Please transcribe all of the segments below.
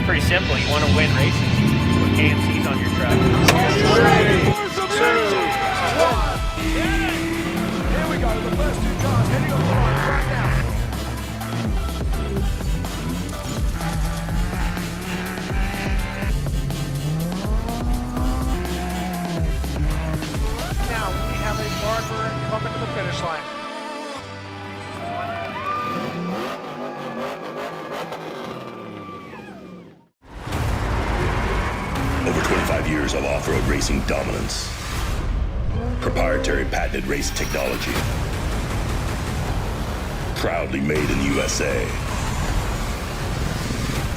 pretty simple. You want to win races, put KMCs on your truck. 3, 2, 1. Here we go. The first two cars heading on the line right now. Now we have a marker coming to the finish line. Over 25 years of off-road racing dominance. Proprietary patented race technology. Proudly made in the USA.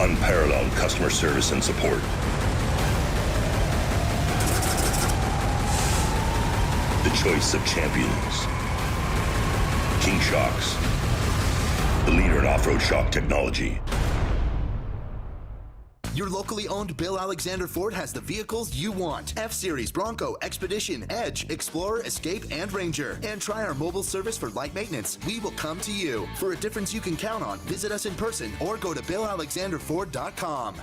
Unparalleled customer service and support. The choice of champions. King Shocks. The leader in off-road shock technology. Your locally owned Bill Alexander Ford has the vehicles you want. F-Series, Bronco, Expedition, Edge, Explorer, Escape, and Ranger. And try our mobile service for light maintenance. We will come to you. For a difference you can count on, visit us in person or go to BillAlexanderFord.com.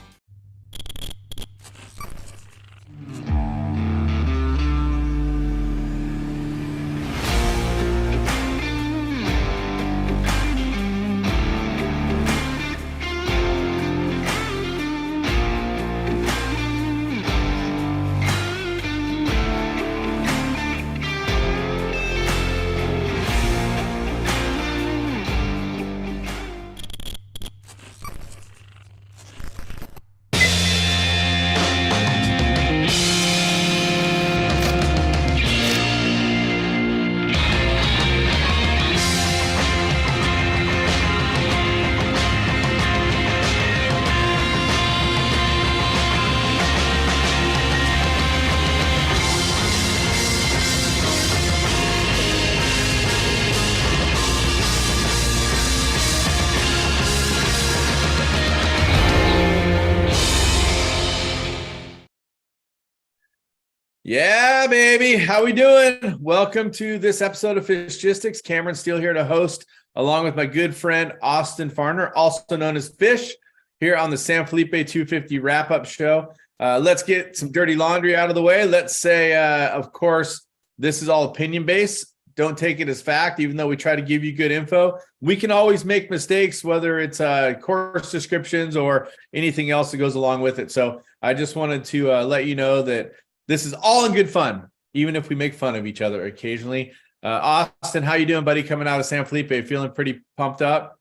Yeah, baby. How we doing? Welcome to this episode of Fishgistics. Cameron Steele here to host, along with my good friend Austin Farner, also known as Fish, here on the San Felipe 250 wrap-up show. Let's get some dirty laundry out of the way. Let's say, of course, this is all opinion-based. Don't take it as fact, even though we try to give you good info. We can always make mistakes, whether it's course descriptions or anything else that goes along with it. So I just wanted to let you know that this is all in good fun, even if we make fun of each other occasionally. Austin, how you doing, buddy? Coming out of San Felipe, feeling pretty pumped up?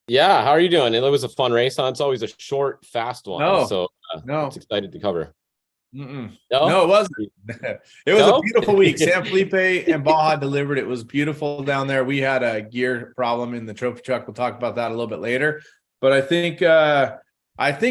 Yeah, how are you doing? It was a fun race. It's always a short, fast one. No, it's excited to cover. No, it wasn't. It was a beautiful week. San Felipe and Baja delivered. It was beautiful down there. We had a gear problem in the trophy truck. We'll talk about that a little bit later. But I think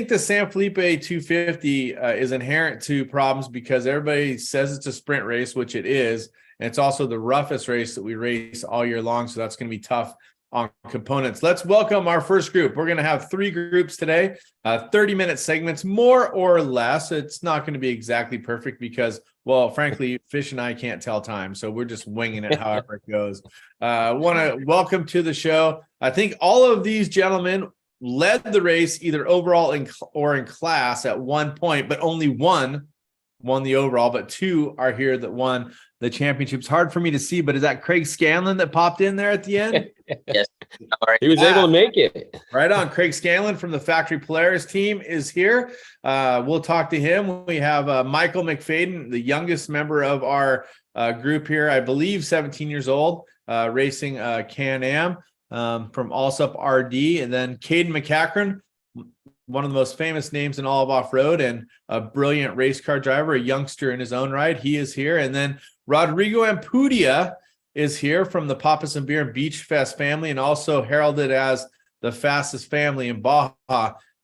the San Felipe 250 is inherent to problems because everybody says it's a sprint race, which it is. And it's also the roughest race that we race all year long. So that's going to be tough on components. Let's welcome our first group. We're going to have 3 groups today, 30-minute segments, more or less. It's not going to be exactly perfect because, well, frankly, Fish and I can't tell time. So we're just winging it however it goes. Want to welcome to the show. I think all of these gentlemen led the race either overall or in class at one point, but only one won the overall, but 2 are here that won the championships. Hard for me to see, but is that Craig Scanlon that popped in there at the end? Yes. He was able to make it. Right on. Craig Scanlon from the Factory Polaris team is here. We'll talk to him. We have Michael McFadden, the youngest member of our group here, I believe 17 years old, racing Can-Am. From Allsup RD, and then Caden McCachran, one of the most famous names in all of off-road and a brilliant race car driver, a youngster in his own right. He is here. And then Rodrigo Ampudia is here from the Papas and Beer and Beach Fest family and also heralded as the fastest family in Baja.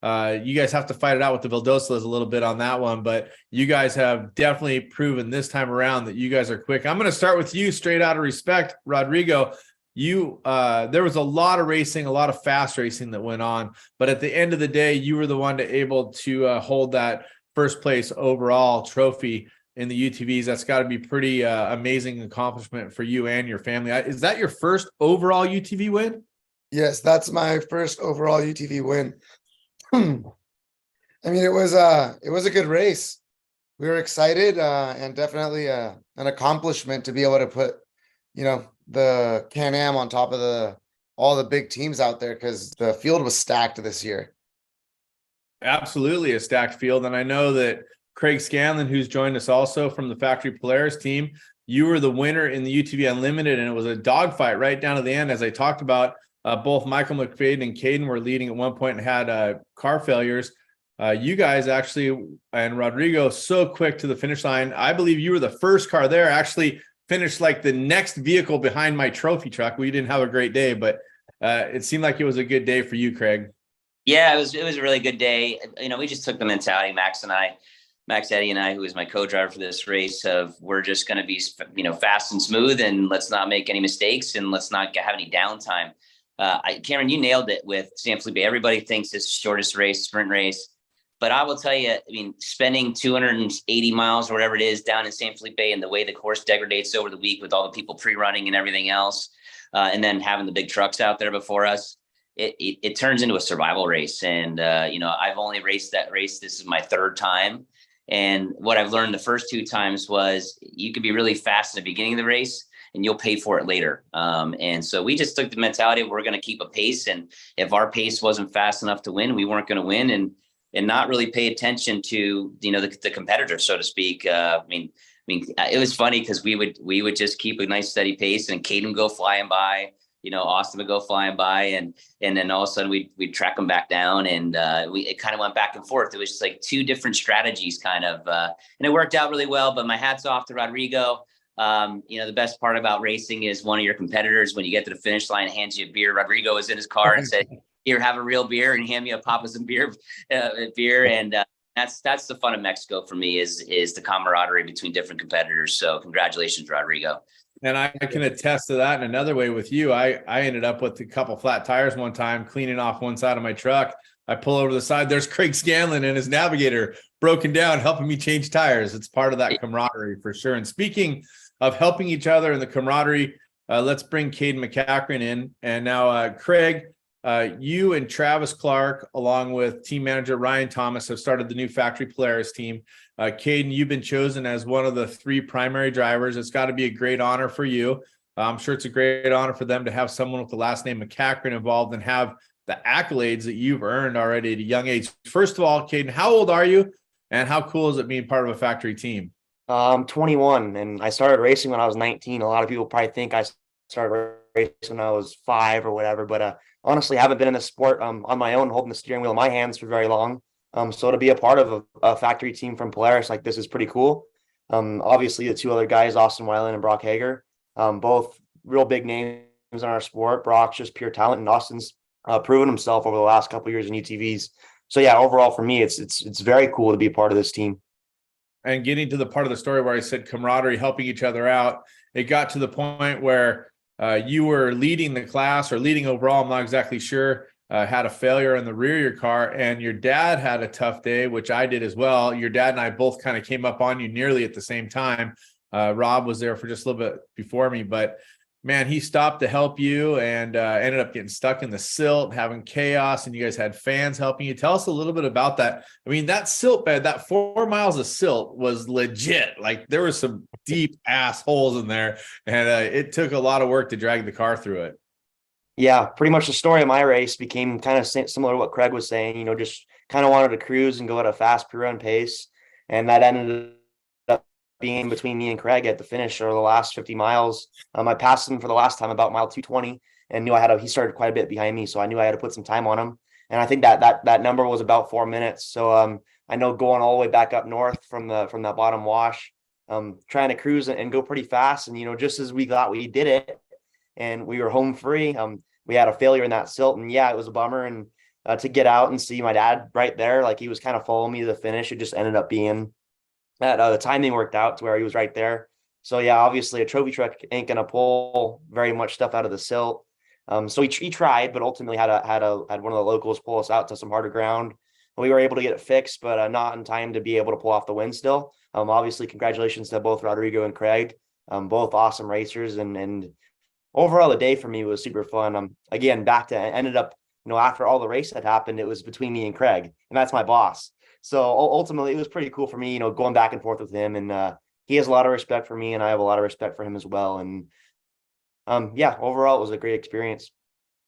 You guys have to fight it out with the Vildosalas a little bit on that one, but you guys have definitely proven this time around that you guys are quick. I'm going to start with you straight out of respect, Rodrigo. There was a lot of racing, a lot of fast racing that went on, but at the end of the day, you were the one able to hold that first place overall trophy in the UTVs. That's got to be pretty amazing accomplishment for you and your family. Is that your first overall UTV win? Yes, that's my first overall UTV win. I mean, it was a good race. We were excited, and definitely an accomplishment to be able to put, the Can-Am on top of all the big teams out there, because the field was stacked this year. Absolutely a stacked field. And I know that Craig Scanlon, who's joined us also from the Factory Polaris team, you were the winner in the UTV Unlimited, and it was a dogfight right down to the end. As I talked about, both Michael McFadden and Caden were leading at one point and had car failures. You guys actually, and Rodrigo, so quick to the finish line. I believe you were the first car there, actually finished like the next vehicle behind my trophy truck. We didn't have a great day, but it seemed like it was a good day for you, Craig. Yeah, it was a really good day. We just took the mentality, Max Eddy and I, who is my co-driver for this race, of we're just going to be, fast and smooth, and let's not make any mistakes, and let's not have any downtime. Cameron, you nailed it with San Felipe. Everybody thinks it's the shortest race, sprint race. But I will tell you, spending 280 miles or whatever it is down in San Felipe, and the way the course degrades over the week with all the people pre-running and everything else, and then having the big trucks out there before us, it turns into a survival race. And, I've only raced that race. This is my third time. And what I've learned the first two times was you could be really fast in the beginning of the race, and you'll pay for it later. And so we just took the mentality of we're going to keep a pace. And if our pace wasn't fast enough to win, we weren't going to win. And not really pay attention to, the competitors, so to speak. It was funny because we would just keep a nice steady pace, and Caden would go flying by, Austin would go flying by, and then all of a sudden we'd track them back down, and it kind of went back and forth. It was just like two different strategies kind of, and it worked out really well. But my hat's off to Rodrigo. The best part about racing is one of your competitors, when you get to the finish line, hands you a beer. Rodrigo was in his car and said, "Here, have a real beer," and hand me a Papa some beer. And that's the fun of Mexico for me, is the camaraderie between different competitors. So congratulations, Rodrigo. And I can attest to that in another way with you. I ended up with a couple flat tires one time, cleaning off one side of my truck. I pull over to the side. There's Craig Scanlon and his navigator broken down, helping me change tires. It's part of that camaraderie for sure. And speaking of helping each other and the camaraderie, let's bring Caden McCachran in. And now, Craig, you and Travis Clark, along with team manager Ryan Thomas, have started the new Factory Polaris team. Caden, you've been chosen as one of the three primary drivers. It's got to be a great honor for you. I'm sure it's a great honor for them to have someone with the last name McCachran involved and have the accolades that you've earned already at a young age. First of all, Caden, how old are you, and how cool is it being part of a factory team? I'm 21, and I started racing when I was 19. A lot of people probably think I started racing when I was 5 or whatever, but honestly, I haven't been in the sport on my own, holding the steering wheel in my hands for very long. So to be a part of a factory team from Polaris like this is pretty cool. Obviously, the two other guys, Austin Weiland and Brock Hager, both real big names in our sport. Brock's just pure talent, and Austin's proven himself over the last couple of years in UTVs. So yeah, overall for me, it's very cool to be a part of this team. And getting to the part of the story where I said camaraderie, helping each other out, it got to the point where you were leading the class, or leading overall, I'm not exactly sure, had a failure in the rear of your car, and your dad had a tough day, which I did as well. Your dad and I both kind of came up on you nearly at the same time. Rob was there for just a little bit before me, but man, he stopped to help you, and ended up getting stuck in the silt, having chaos, and you guys had fans helping you. Tell us a little bit about that. I mean, that silt bed, that 4 miles of silt was legit. Like, there were some deep ass holes in there, and it took a lot of work to drag the car through it. Yeah, pretty much the story of my race became kind of similar to what Craig was saying. Just kind of wanted to cruise and go at a fast pre-run pace, and that ended up being between me and Craig at the finish, or the last 50 miles. I passed him for the last time about mile 220, and knew he started quite a bit behind me, so I knew I had to put some time on him. And I think that number was about 4 minutes. So I know going all the way back up north from that bottom wash, trying to cruise and go pretty fast, and just as we thought we did it, and we were home free, we had a failure in that silt, and yeah, it was a bummer. And to get out and see my dad right there, like he was kind of following me to the finish, it just ended up being that the timing worked out to where he was right there. So yeah, obviously a trophy truck ain't gonna pull very much stuff out of the silt. So he tried, but ultimately had one of the locals pull us out to some harder ground. We were able to get it fixed, but not in time to be able to pull off the win still. Obviously, congratulations to both Rodrigo and Craig, both awesome racers, and overall the day for me was super fun. Again, ended up, after all the race that happened, it was between me and Craig, and that's my boss. So ultimately, it was pretty cool for me, you know, going back and forth with him. And he has a lot of respect for me, and I have a lot of respect for him as well. And yeah, overall, it was a great experience.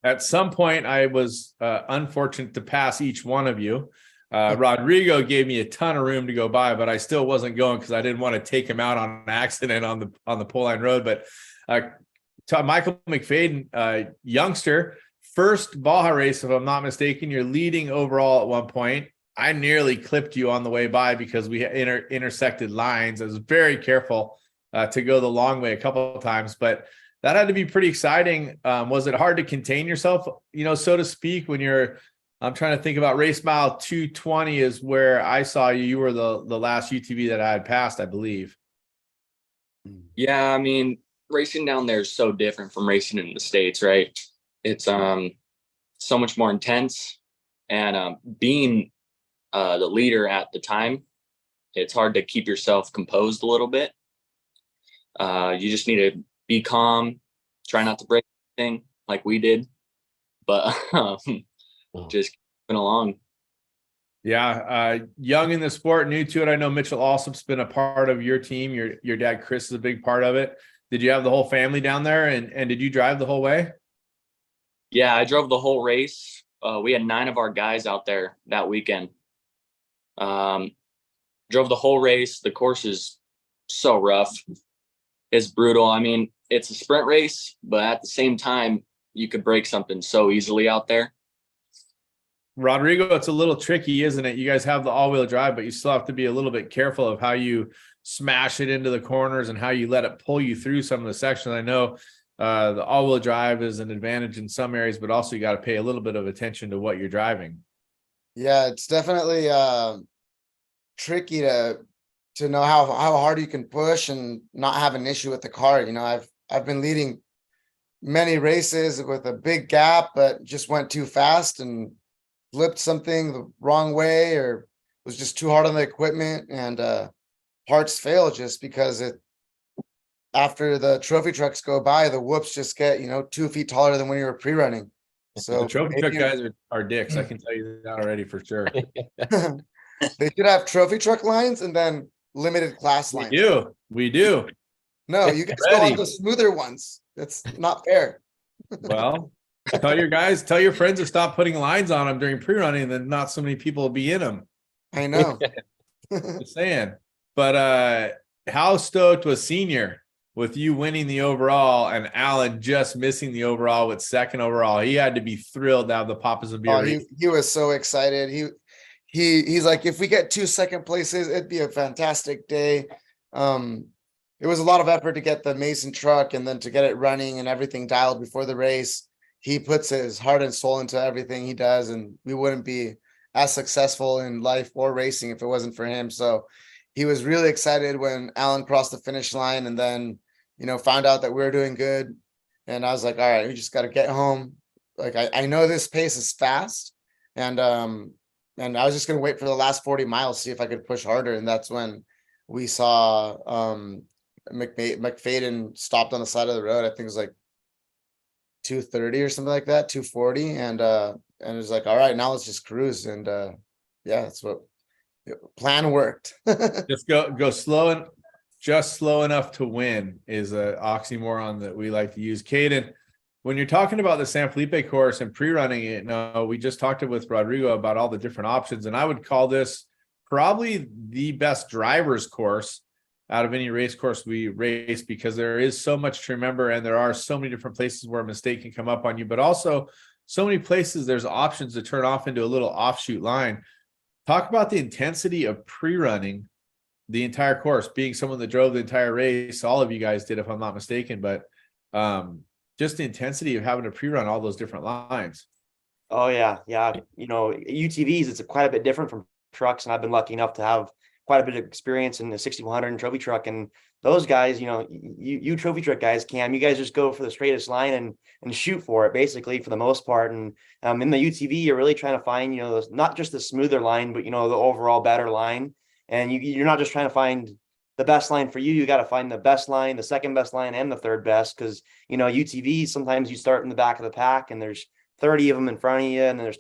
At some point, I was unfortunate to pass each one of you. Rodrigo gave me a ton of room to go by, but I still wasn't going because I didn't want to take him out on an accident on the pole line road. But Michael McFadden, youngster, first Baja race, if I'm not mistaken, you're leading overall at one point. I nearly clipped you on the way by because we intersected lines. I was very careful to go the long way a couple of times, but that had to be pretty exciting. Was it hard to contain yourself, you know, so to speak, when I'm trying to think about race mile 220 is where I saw you. You were the last UTV that I had passed, I believe. Yeah, I mean, racing down there is so different from racing in the States, right? It's so much more intense. And being the leader at the time, it's hard to keep yourself composed a little bit. You just need to be calm, try not to break anything like we did, but just keeping along. Yeah, young in the sport, new to it. I know Mitchell Alsop's been a part of your team. Your dad Chris is a big part of it. Did you have the whole family down there, and did you drive the whole way? Yeah, I drove the whole race. We had 9 of our guys out there that weekend. Drove the whole race. The course is so rough. It's brutal. I mean, it's a sprint race, but at the same time, you could break something so easily out there. Rodrigo, it's a little tricky, isn't it? You guys have the all-wheel drive, but you still have to be a little bit careful of how you smash it into the corners and how you let it pull you through some of the sections. I know the all-wheel drive is an advantage in some areas, but also you got to pay a little bit of attention to what you're driving. Yeah, it's definitely tricky to know how hard you can push and not have an issue with the car. You know, I've been leading many races with a big gap, but just went too fast and flipped something the wrong way, or was just too hard on the equipment, and parts fail just because after the trophy trucks go by, the whoops just get, you know, 2 feet taller than when you were pre-running. So the trophy truck guys are dicks. I can tell you that already for sure. They should have trophy truck lines and then limited class lines. We do. No, you guys go on the smoother ones. That's not fair. Well, tell your friends to stop putting lines on them during pre-running, and then not so many people will be in them. I know. Just saying. But how stoked was Senior with you winning the overall and Alan just missing the overall with second overall? He had to be thrilled to have the Papas of Beer. He was so excited. He's like, if we get 2 second places, it'd be a fantastic day. It was a lot of effort to get the Mason truck and then to get it running and everything dialed before the race. He puts his heart and soul into everything he does, and we wouldn't be as successful in life or racing if it wasn't for him. So he was really excited when Alan crossed the finish line, and then, you know, found out that we were doing good. And I was like, all right, we just got to get home. Like, I know this pace is fast, and I was just going to wait for the last 40 miles, see if I could push harder. And that's when we saw McFadden stopped on the side of the road. I think it was like 230 or something like that, 240. And it was like, all right, now let's just cruise. And yeah, that's what plan worked. Just go slow, and just slow enough to win is an oxymoron that we like to use. Caden, when you're talking about the San Felipe course and pre-running it, no, we just talked with Rodrigo about all the different options, and I would call this probably the best driver's course out of any race course we race, because there is so much to remember, and there are so many different places where a mistake can come up on you, but also so many places there's options to turn off into a little offshoot line. Talk about the intensity of pre-running the entire course, being someone that drove the entire race. All of you guys did, if I'm not mistaken, but just the intensity of having to pre-run all those different lines. Oh yeah. You know, UTVs, it's quite a bit different from trucks, and I've been lucky enough to have quite a bit of experience in the 6100 and trophy truck. And those guys, you know, you trophy truck guys, Cam, you guys just go for the straightest line and shoot for it, basically, for the most part. And in the UTV, you're really trying to find, you know, not just the smoother line, but, you know, the overall better line. And you're not just trying to find the best line for you. You got to find the best line, the second best line, and the third best. Because, you know, UTVs, sometimes you start in the back of the pack and there's 30 of them in front of you, and then there's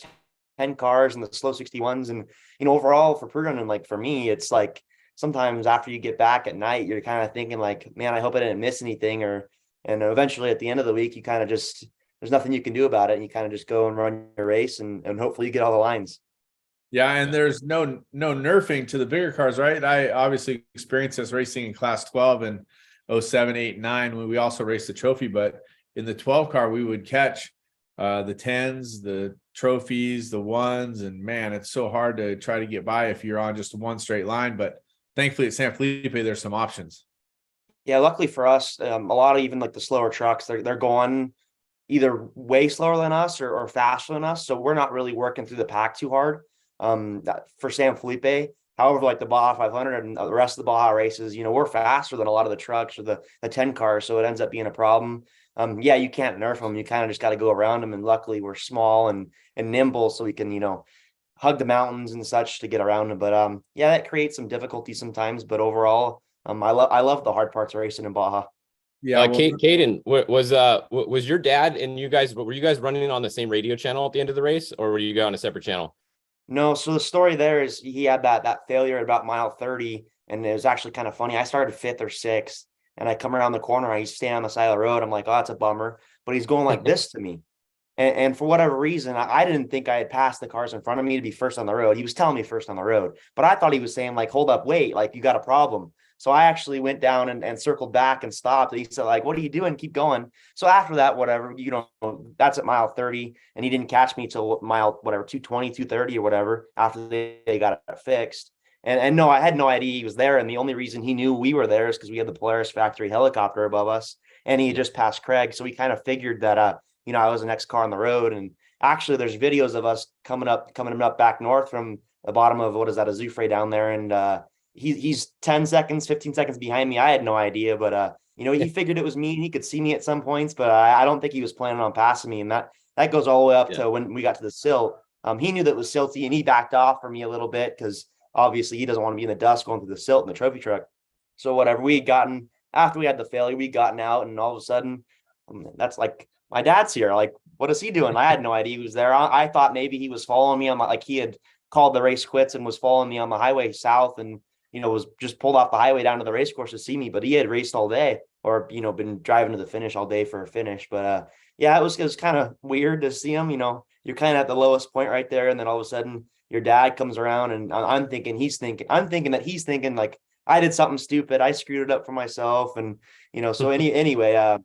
10 cars and the slow 61s. And, overall for pre-running, like for me, it's like sometimes after you get back at night, you're kind of thinking like, man, I hope I didn't miss anything. And eventually at the end of the week, you kind of just, there's nothing you can do about it. And you kind of just go and run your race and hopefully you get all the lines. Yeah, and there's no nerfing to the bigger cars, right? I obviously experienced this racing in class 12 and 07, 8, 9 when we also raced the trophy, but in the 12 car we would catch the 10s, the trophies, the ones, and man, it's so hard to try to get by if you're on just one straight line. But thankfully at San Felipe, there's some options. Yeah, luckily for us, a lot of even like the slower trucks, they're going either way slower than us or faster than us. So we're not really working through the pack too hard. For San Felipe, however, like the Baja 500 and the rest of the Baja races, we're faster than a lot of the trucks or the 10 cars. So it ends up being a problem. Yeah, you can't nerf them. You kind of just got to go around them. And luckily we're small and nimble, so we can, hug the mountains and such to get around them. But yeah, that creates some difficulty sometimes. But overall, I love the hard parts of racing in Baja. Yeah, Caden, was your dad and you guys, were you guys running on the same radio channel at the end of the race, or were you going on a separate channel? No, so the story there is he had that failure at about mile 30, and it was actually kind of funny. I started 5th or 6th, and I come around the corner, he's standing on the side of the road. I'm like, oh, that's a bummer. But he's going like this to me. And for whatever reason, I didn't think I had passed the cars in front of me to be first on the road. He was telling me first on the road, but I thought he was saying like, hold up, wait, like you got a problem. So I actually went down and circled back and stopped. And he said like, what are you doing? Keep going. So after that, whatever, that's at mile 30. And he didn't catch me till mile, whatever, 220, 230 or whatever, after they got it fixed. And no, I had no idea he was there. And the only reason he knew we were there is because we had the Polaris factory helicopter above us, and he just passed Craig. So we kind of figured that, I was the next car on the road. And actually there's videos of us coming up back north from the bottom of, what is that, a Zoufre down there. And he's 10 seconds, 15 seconds behind me. I had no idea, but he figured it was me, and he could see me at some points, but I don't think he was planning on passing me. And that goes all the way up to when we got to the silt. He knew that it was silty, and he backed off from me a little bit because obviously he doesn't want to be in the dust going through the silt in the trophy truck. So whatever, after we had the failure, we'd gotten out, and all of a sudden that's like, my dad's here. Like, what is he doing? I had no idea he was there. I thought maybe he was following me like he had called the race quits and was following me on the highway south, and was just pulled off the highway down to the race course to see me. But he had raced all day, or been driving to the finish all day for a finish. But yeah, it was kind of weird to see him. You're kind of at the lowest point right there, and then all of a sudden your dad comes around, and I'm thinking that he's thinking like I did something stupid, I screwed it up for myself, and so anyway,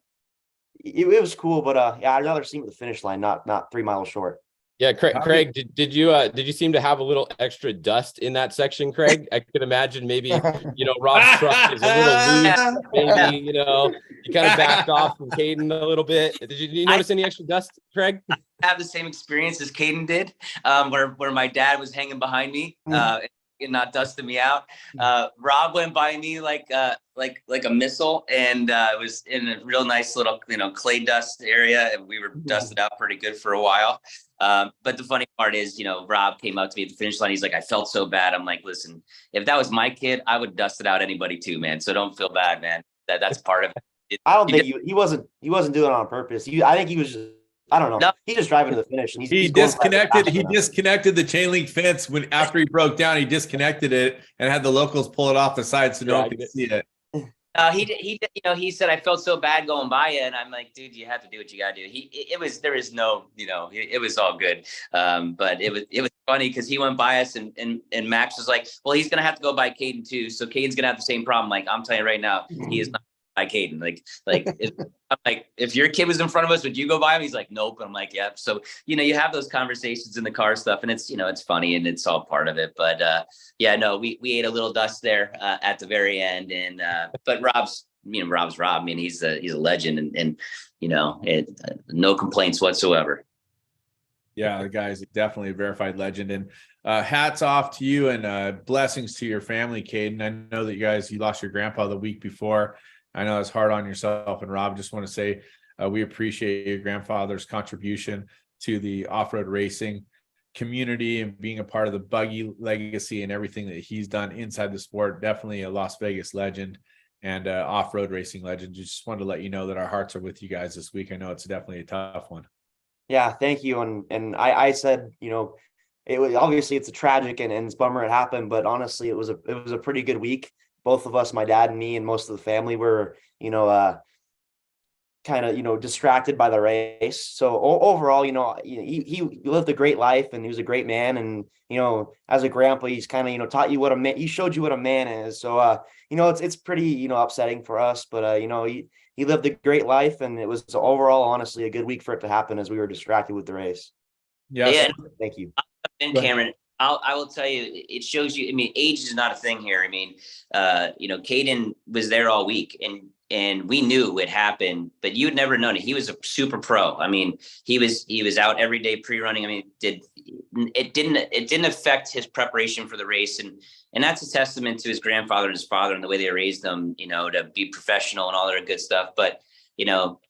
it was cool. But yeah, I'd rather see him at the finish line, not 3 miles short. Yeah, Craig, did you seem to have a little extra dust in that section, Craig? I could imagine maybe, Rob's truck is a little loose. Maybe, you kind of backed off from Caden a little bit. Did you notice any extra dust, Craig? I have the same experience as Caden did, where my dad was hanging behind me and not dusting me out. Rob went by me like a missile, and it was in a real nice little, clay dust area, and we were dusted out pretty good for a while. But the funny part is, Rob came up to me at the finish line. He's like, I felt so bad. I'm like, listen, if that was my kid, I would dust it out anybody too, man. So don't feel bad, man. That's part of it. I don't think he wasn't doing it on purpose. I think he was just, I don't know. No. He's just driving to the finish, and he disconnected the chain link fence after he broke down. He disconnected it and had the locals pull it off the side so no one could see it. He said, I felt so bad going by you. And I'm like, dude, you have to do what you gotta do. It was all good. But it was funny because he went by us, and Max was like, well, he's going to have to go by Caden too. So Caden's going to have the same problem. Like, I'm telling you right now, he is not by Caden. I'm like, if your kid was in front of us, would you go by him? He's like, nope. I'm like, yeah. So, you have those conversations in the car stuff, and it's, it's funny, and it's all part of it. But yeah, no, we ate a little dust there at the very end. And but Rob's Rob. I mean, he's a legend, and no complaints whatsoever. Yeah, the guy's definitely a verified legend. And hats off to you, and blessings to your family, Caden. I know that you lost your grandpa the week before. I know it's hard on yourself, and Rob, just want to say we appreciate your grandfather's contribution to the off-road racing community and being a part of the buggy legacy and everything that he's done inside the sport. Definitely a Las Vegas legend and off-road racing legend. Just wanted to let you know that our hearts are with you guys this week. I know it's definitely a tough one. Yeah, thank you. And I said, it was obviously it's a tragic and it's a bummer it happened, but honestly, it was a pretty good week. Both of us, my dad and me, and most of the family were, kind of, distracted by the race. So overall, he lived a great life and he was a great man. And, as a grandpa, he's kind of, taught you what a man, he showed you what a man is. So, it's pretty, upsetting for us, but, he lived a great life, and it was overall, honestly, a good week for it to happen as we were distracted with the race. Yes. Yeah. Thank you. And Cameron, I will tell you, it shows you. I mean, age is not a thing here. I mean, Caden was there all week, and we knew it happened, but you had never known it. He was a super pro. I mean, he was out every day pre-running. I mean, it didn't affect his preparation for the race, and that's a testament to his grandfather and his father and the way they raised them, to be professional and all that good stuff. But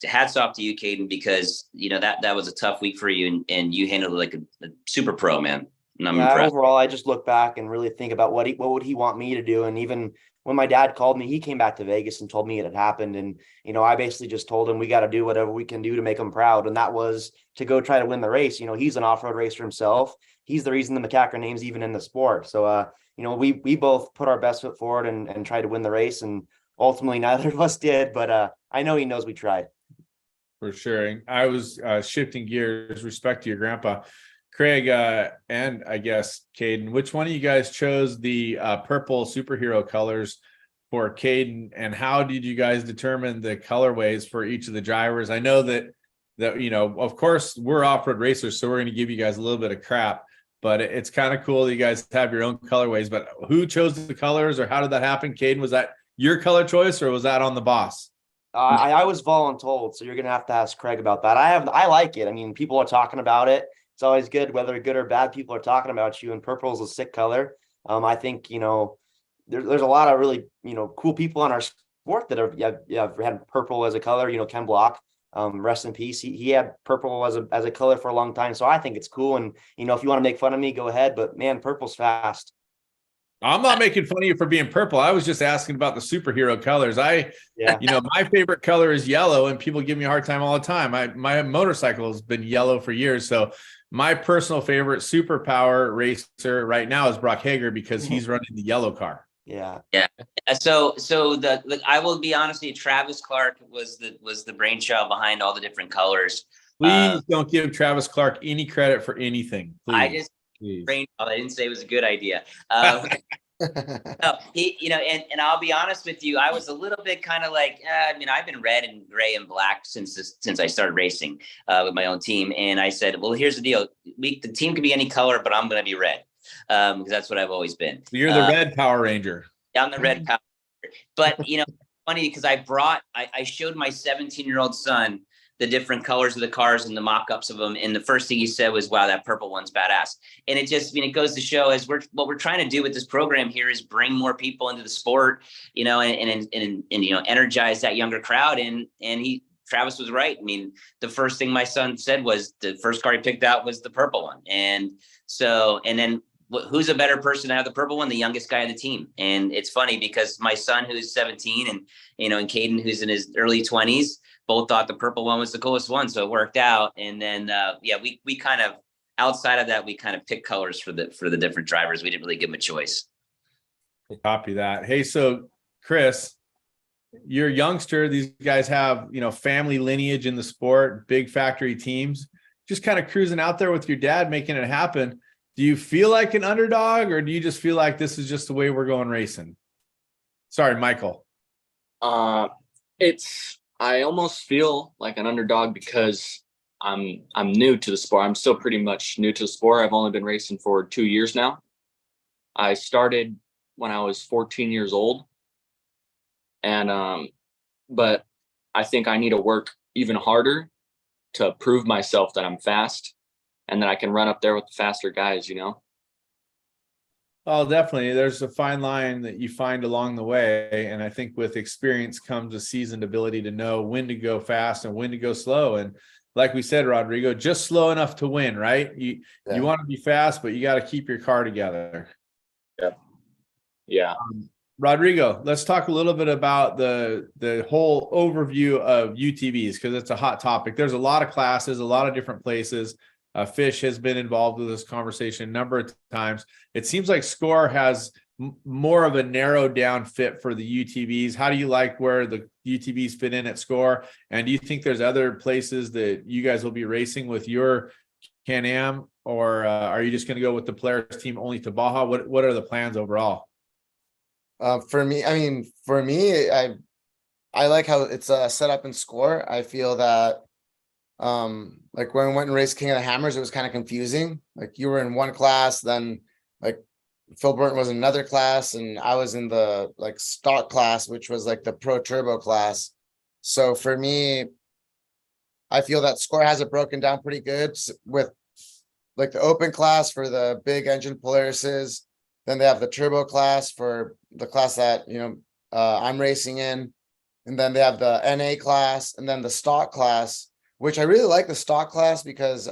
hats off to you, Caden, because that was a tough week for you, and you handled it like a super pro, man. And I'm impressed. Overall, I just look back and really think about what would he want me to do. And even when my dad called me, he came back to Vegas and told me it had happened. And, I basically just told him we got to do whatever we can do to make him proud. And that was to go try to win the race. He's an off-road racer himself. He's the reason the McCacker name's even in the sport. So, we both put our best foot forward and tried to win the race. And ultimately neither of us did, but I know he knows we tried. For sure. I was shifting gears, respect to your grandpa. Craig, and I guess Caden, which one of you guys chose the purple superhero colors for Caden, and how did you guys determine the colorways for each of the drivers? I know that of course we're off-road racers, so we're going to give you guys a little bit of crap, but it's kind of cool that you guys have your own colorways. But who chose the colors, or how did that happen? Caden, was that your color choice, or was that on the boss? I was voluntold, so you're going to have to ask Craig about that. I like it. I mean, people are talking about it. It's always good, whether good or bad, people are talking about you, and purple is a sick color. I think, there's a lot of really, cool people on our sport that have had purple as a color. Ken Block, rest in peace. He had purple as a color for a long time. So I think it's cool. And, if you want to make fun of me, go ahead, but man, purple's fast. I'm not making fun of you for being purple. I was just asking about the superhero colors. My favorite color is yellow, and people give me a hard time all the time. My motorcycle has been yellow for years. So my personal favorite superpower racer right now is Brock Hager, because he's running the yellow car. Yeah. So I will be honest with you, Travis Clark was the brainchild behind all the different colors. Please don't give Travis Clark any credit for anything. Please. I didn't say it was a good idea. No, and I'll be honest with you, I was a little bit kind of like, I've been red and gray and black since I started racing with my own team. And I said, well, here's the deal. The team can be any color, but I'm going to be red because that's what I've always been. So you're the red Power Ranger. Yeah, I'm the red Power Ranger. But, funny because I showed my 17-year-old son the different colors of the cars and the mock-ups of them. And the first thing he said was, wow, that purple one's badass. And it just, it goes to show what we're trying to do with this program here is bring more people into the sport, and energize that younger crowd. And Travis was right. The first thing my son said was the first car he picked out was the purple one. And then who's a better person to have the purple one? The youngest guy on the team. And it's funny because my son, who's 17, and Caden, who's in his early 20s, both thought the purple one was the coolest one. So it worked out. And then, we kind of, outside of that, we kind of picked colors for the different drivers. We didn't really give them a choice. Copy that. Hey, so Chris, you're a youngster. These guys have, family lineage in the sport, big factory teams, just kind of cruising out there with your dad, making it happen. Do you feel like an underdog, or do you just feel like this is just the way we're going racing? Sorry, Michael. I almost feel like an underdog because I'm new to the sport. I'm still pretty much new to the sport. I've only been racing for 2 years now. I started when I was 14 years old. And but I think I need to work even harder to prove myself that I'm fast and that I can run up there with the faster guys, Oh, definitely. There's a fine line that you find along the way. And I think with experience comes a seasoned ability to know when to go fast and when to go slow. And like we said, Rodrigo, just slow enough to win, right? You want to be fast, but you got to keep your car together. Yeah. Rodrigo, let's talk a little bit about the whole overview of UTVs, because it's a hot topic. There's a lot of classes, a lot of different places. Fish has been involved with this conversation a number of times. It seems like Score has more of a narrowed down fit for the UTVs. How do you like where the UTVs fit in at Score? And do you think there's other places that you guys will be racing with your Can-Am, or are you just going to go with the Polaris team only to Baja? What are the plans overall? For me, I like how it's set up in Score. I feel that like when we went and raced King of the Hammers, it was kind of confusing. Like you were in one class, then like Phil Burton was in another class, and I was in the like stock class, which was like the pro turbo class. So for me, I feel that Score has it broken down pretty good with like the open class for the big engine Polarises. Then they have the turbo class for the class that, I'm racing in. And then they have the NA class and then the stock class, which I really like the stock class because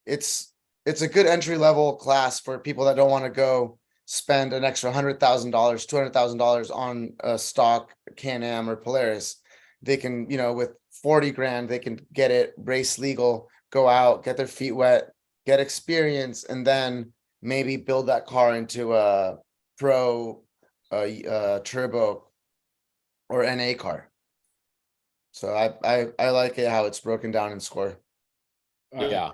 it's a good entry level class for people that don't want to go spend an extra $100,000, $200,000 on a stock Can-Am or Polaris. They can, with 40 grand, they can get it race legal, go out, get their feet wet, get experience, and then maybe build that car into a pro turbo or NA car. So I like it how it's broken down in Score. Yeah.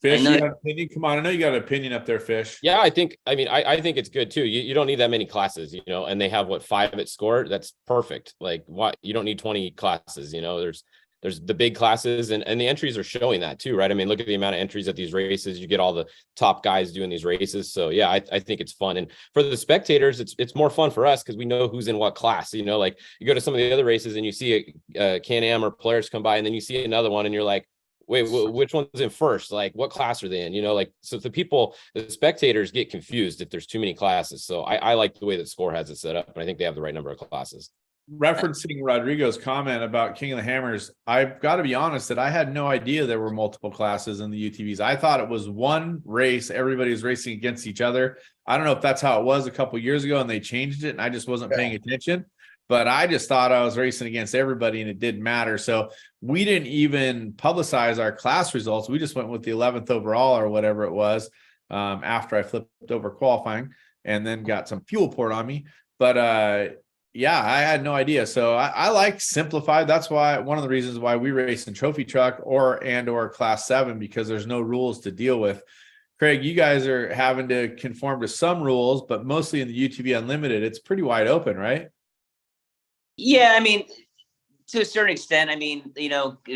Fish, you have an opinion? Come on, I know you got an opinion up there, Fish. Yeah, I think it's good too. You don't need that many classes, and they have 5 at Score. That's perfect. Like what, you don't need 20 classes, there's the big classes and the entries are showing that too, right? I mean, look at the amount of entries at these races. You get all the top guys doing these races. So yeah, I think it's fun. And for the spectators, it's more fun for us because we know who's in what class, like you go to some of the other races and you see a Can-Am or Polaris come by, and then you see another one and you're like, wait, which one's in first? Like, what class are they in? Like, so the spectators get confused if there's too many classes. So I like the way that Score has it set up, and I think they have the right number of classes. Referencing Rodrigo's comment about King of the Hammers, I've got to be honest that I had no idea there were multiple classes in the UTVs. I thought it was one race. Everybody was racing against each other. I don't know if that's how it was a couple of years ago and they changed it and I just wasn't paying attention. But I just thought I was racing against everybody and it didn't matter. So we didn't even publicize our class results. We just went with the 11th overall or whatever it was after I flipped over qualifying and then got some fuel poured on me. But yeah, I had no idea. So I like simplified. That's why one of the reasons why we race in trophy truck or class 7, because there's no rules to deal with. Craig, you guys are having to conform to some rules, but mostly in the UTV Unlimited, it's pretty wide open, right? Yeah, I mean, to a certain extent,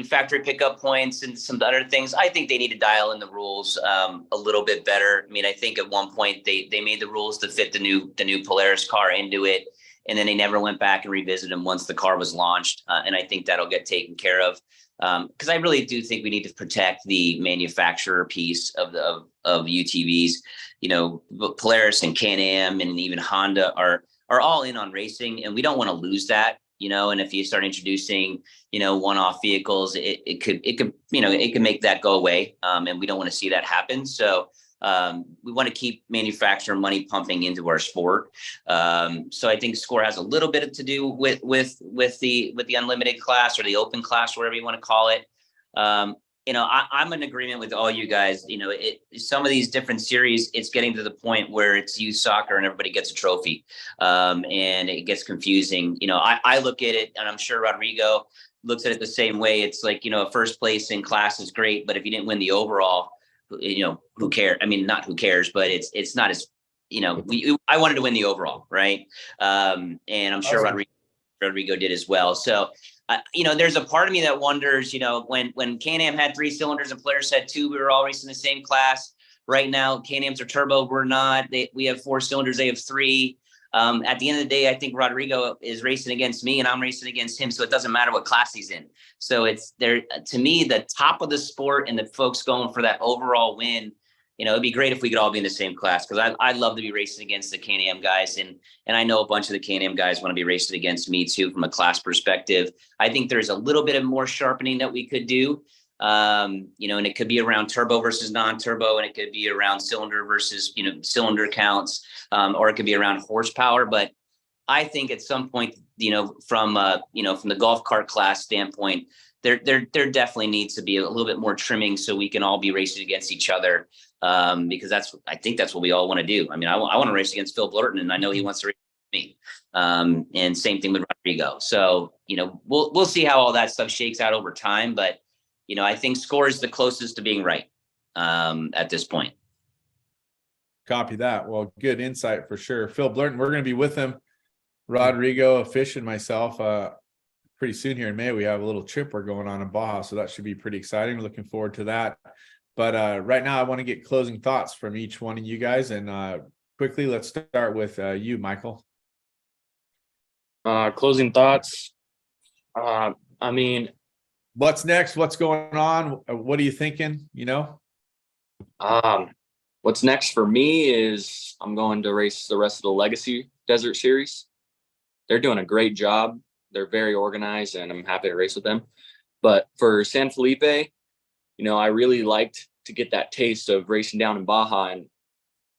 factory pickup points and some other things, I think they need to dial in the rules a little bit better. I mean, I think at one point they made the rules to fit the new Polaris car into it, and then they never went back and revisited them once the car was launched. And I think that'll get taken care of because I really do think we need to protect the manufacturer piece of UTVs. Polaris and Can-Am and even Honda are all in on racing, and we don't want to lose that, and if you start introducing, one-off vehicles, it could make that go away. And we don't want to see that happen. So we want to keep manufacturer money pumping into our sport. So I think Score has a little bit to do with the unlimited class or the open class, whatever you want to call it. I'm in agreement with all you guys. Some of these different series, it's getting to the point where it's youth soccer and everybody gets a trophy, and it gets confusing. I look at it, and I'm sure Rodrigo looks at it the same way. It's like, first place in class is great, but if you didn't win the overall, who cares? I mean, not who cares, but it's not as, I wanted to win the overall, right? And I'm sure Rodrigo did as well. So. There's a part of me that wonders, when Can-Am had 3 cylinders and Polaris had 2, we were all racing the same class. Right now, Can-Ams are turbo. We're not. We have 4 cylinders. They have 3. At the end of the day, I think Rodrigo is racing against me and I'm racing against him. So it doesn't matter what class he's in. So it's there, to me, the top of the sport and the folks going for that overall win. It'd be great if we could all be in the same class, because I'd love to be racing against the Can-Am guys. And I know a bunch of the Can-Am guys want to be racing against me too, from a class perspective. I think there's a little bit of more sharpening that we could do. And it could be around turbo versus non-turbo, and it could be around cylinder versus, cylinder counts, or it could be around horsepower. But I think at some point from the golf cart class standpoint, there definitely needs to be a little bit more trimming so we can all be racing against each other. Because I think that's what we all want to do. I mean, I want to race against Phil Blurton, and I know he wants to race with me. And same thing with Rodrigo. So, we'll see how all that stuff shakes out over time. But, I think score is the closest to being right at this point. Copy that. Well, good insight for sure. Phil Blurton, we're going to be with him. Rodrigo, Fish, and myself pretty soon here in May. We have a little trip we're going on in Baja, so that should be pretty exciting. We're looking forward to that. But right now I want to get closing thoughts from each one of you guys. And quickly, let's start with you, Michael. Closing thoughts. I mean, what's next? What's going on? What are you thinking? What's next for me is I'm going to race the rest of the Legacy Desert Series. They're doing a great job. They're very organized, and I'm happy to race with them. But for San Felipe, I really liked to get that taste of racing down in Baja. And,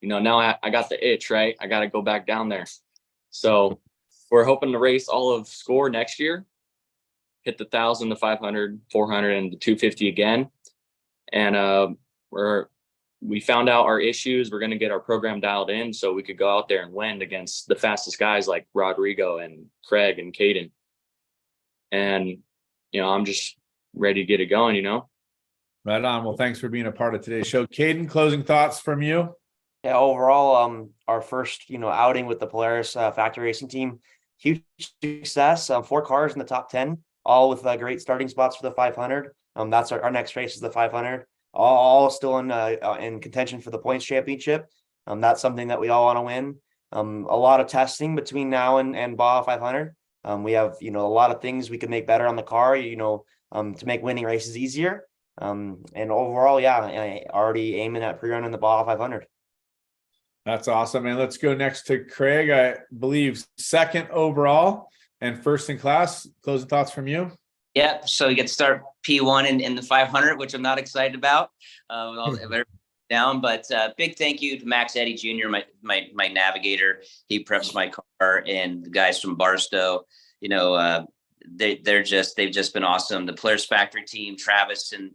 now I got the itch, right? I got to go back down there. So we're hoping to race all of Score next year, hit the 1,000, the 500, 400, and the 250 again. And we found out our issues. We're going to get our program dialed in so we could go out there and win against the fastest guys like Rodrigo and Craig and Caden. And, I'm just ready to get it going, Right on. Well, thanks for being a part of today's show. Caden, closing thoughts from you? Yeah, overall, our first, outing with the Polaris factory racing team, huge success. 4 cars in the top 10, all with great starting spots for the 500. That's our next race is the 500. All still in contention for the points championship. That's something that we all want to win. A lot of testing between now and Baja 500. We have, a lot of things we can make better on the car, to make winning races easier. And overall, I already aiming at pre-run in the Baja 500. That's awesome. And let's go next to Craig. I believe second overall and first in class. Closing thoughts from you? Yeah, so you get to start P1 in the 500, which I'm not excited about. Down, but big thank you to Max Eddy Jr., my navigator. He preps my car, and the guys from Barstow. They've just been awesome. The Polaris factory team, Travis and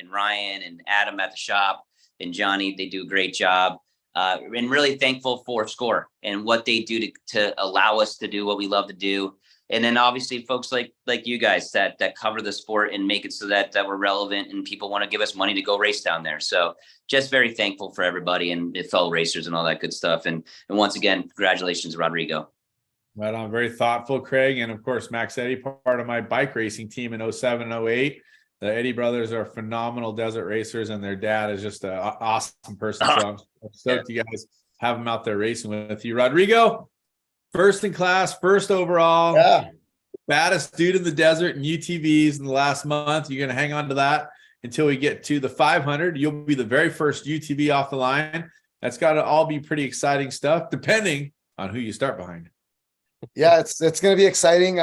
Ryan and Adam at the shop and Johnny, they do a great job. And really thankful for Score and what they do to allow us to do what we love to do. And then obviously folks like you guys that cover the sport and make it so that we're relevant and people want to give us money to go race down there. So just very thankful for everybody and fellow racers and all that good stuff. And once again, congratulations, Rodrigo. Right on. Very thoughtful, Craig. And of course, Max Eddy, part of my bike racing team in 07, 08. The Eddy brothers are phenomenal desert racers, and their dad is just an awesome person. So I'm stoked you guys have them out there racing with you. Rodrigo, first in class, first overall, baddest dude in the desert in UTVs in the last month. You're going to hang on to that until we get to the 500. You'll be the very first UTV off the line. That's got to all be pretty exciting stuff, depending on who you start behind. Yeah, it's going to be exciting.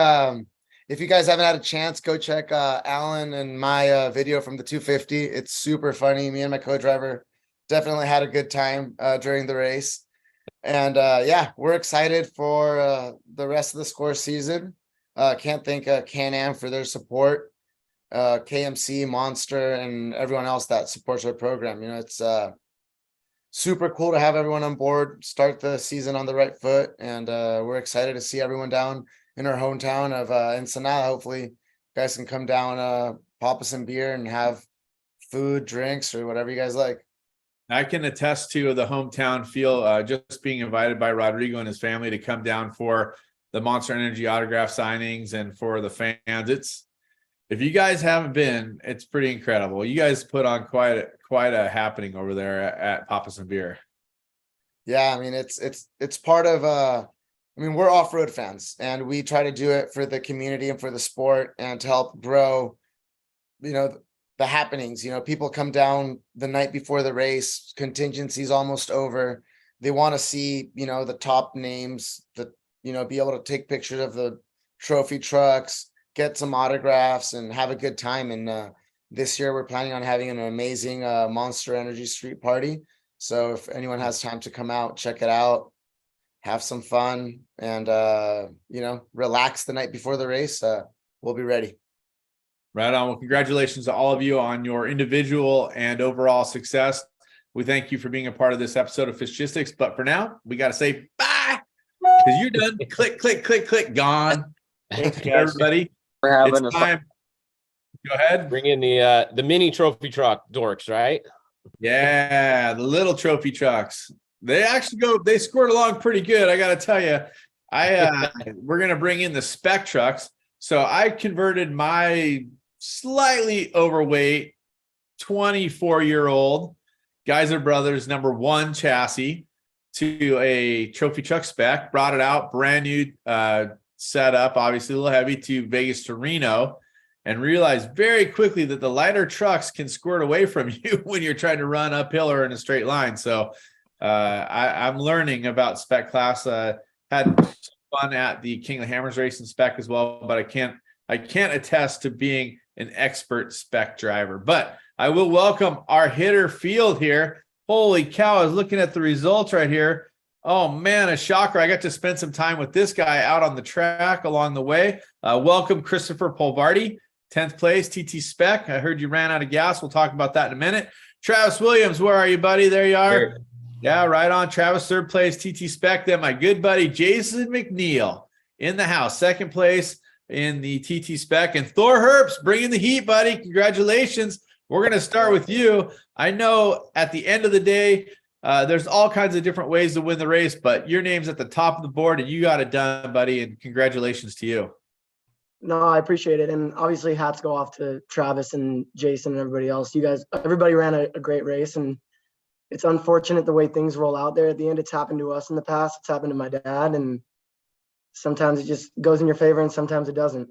If you guys haven't had a chance, go check Alan and my video from the 250. It's super funny. Me and my co-driver definitely had a good time during the race. And we're excited for the rest of the Score season. Can't thank Can-Am for their support, KMC, Monster, and everyone else that supports our program. It's super cool to have everyone on board, start the season on the right foot. And we're excited to see everyone down in our hometown of Ensenada. Hopefully you guys can come down, pop us some beer and have food, drinks, or whatever you guys like. I can attest to the hometown feel, just being invited by Rodrigo and his family to come down for the Monster Energy autograph signings and for the fans. If you guys haven't been, it's pretty incredible. You guys put on quite a happening over there at Papa Some Beer. Yeah, I mean, it's part of we're off-road fans, and we try to do it for the community and for the sport and to help grow, the happenings. People come down the night before the race, contingency's almost over. They want to see, the top names, be able to take pictures of the trophy trucks, get some autographs, and have a good time. And this year we're planning on having an amazing Monster Energy street party. So if anyone has time to come out, check it out. have some fun, and relax the night before the race. We'll be ready. Right on. Well, congratulations to all of you on your individual and overall success. We thank you for being a part of this episode of Fishgistics. But for now, we got to say bye because you're done. Click, click, click, click, gone. Thanks, Thank you, everybody. We're having It's a time. Go ahead. Bring in the mini trophy truck dorks, right? Yeah, the little trophy trucks. They scored along pretty good. I got to tell you, we're going to bring in the Spec trucks. So I converted my slightly overweight 24-year-old Geyser Brothers #1 chassis to a trophy truck Spec, brought it out, brand new setup, obviously a little heavy, to Vegas to Reno, and realized very quickly that the lighter trucks can squirt away from you when you're trying to run uphill or in a straight line. So I'm learning about Spec class. Had fun at the King of the Hammers race in Spec as well, but I can't attest to being an expert Spec driver. But I will welcome our hitter field here. Holy cow, I was looking at the results right here. Oh man, a shocker. I got to spend some time with this guy out on the track along the way. Welcome Christopher Polvardi, 10th place, TT Spec. I heard you ran out of gas. We'll talk about that in a minute. Travis Williams, where are you, buddy? There you are. Here. Yeah, right on. Travis, 3rd place, TT Spec. Then my good buddy Jason McNeil in the house, 2nd place in the TT Spec. And Thor Herbst bringing the heat, buddy. Congratulations. We're going to start with you. I know at the end of the day, there's all kinds of different ways to win the race, but your name's at the top of the board and you got it done, buddy. And congratulations to you. No, I appreciate it. And obviously hats go off to Travis and Jason and everybody else. You guys, everybody ran a great race, and it's unfortunate the way things roll out there at the end. It's happened to us in the past. It's happened to my dad, and sometimes it just goes in your favor and sometimes it doesn't.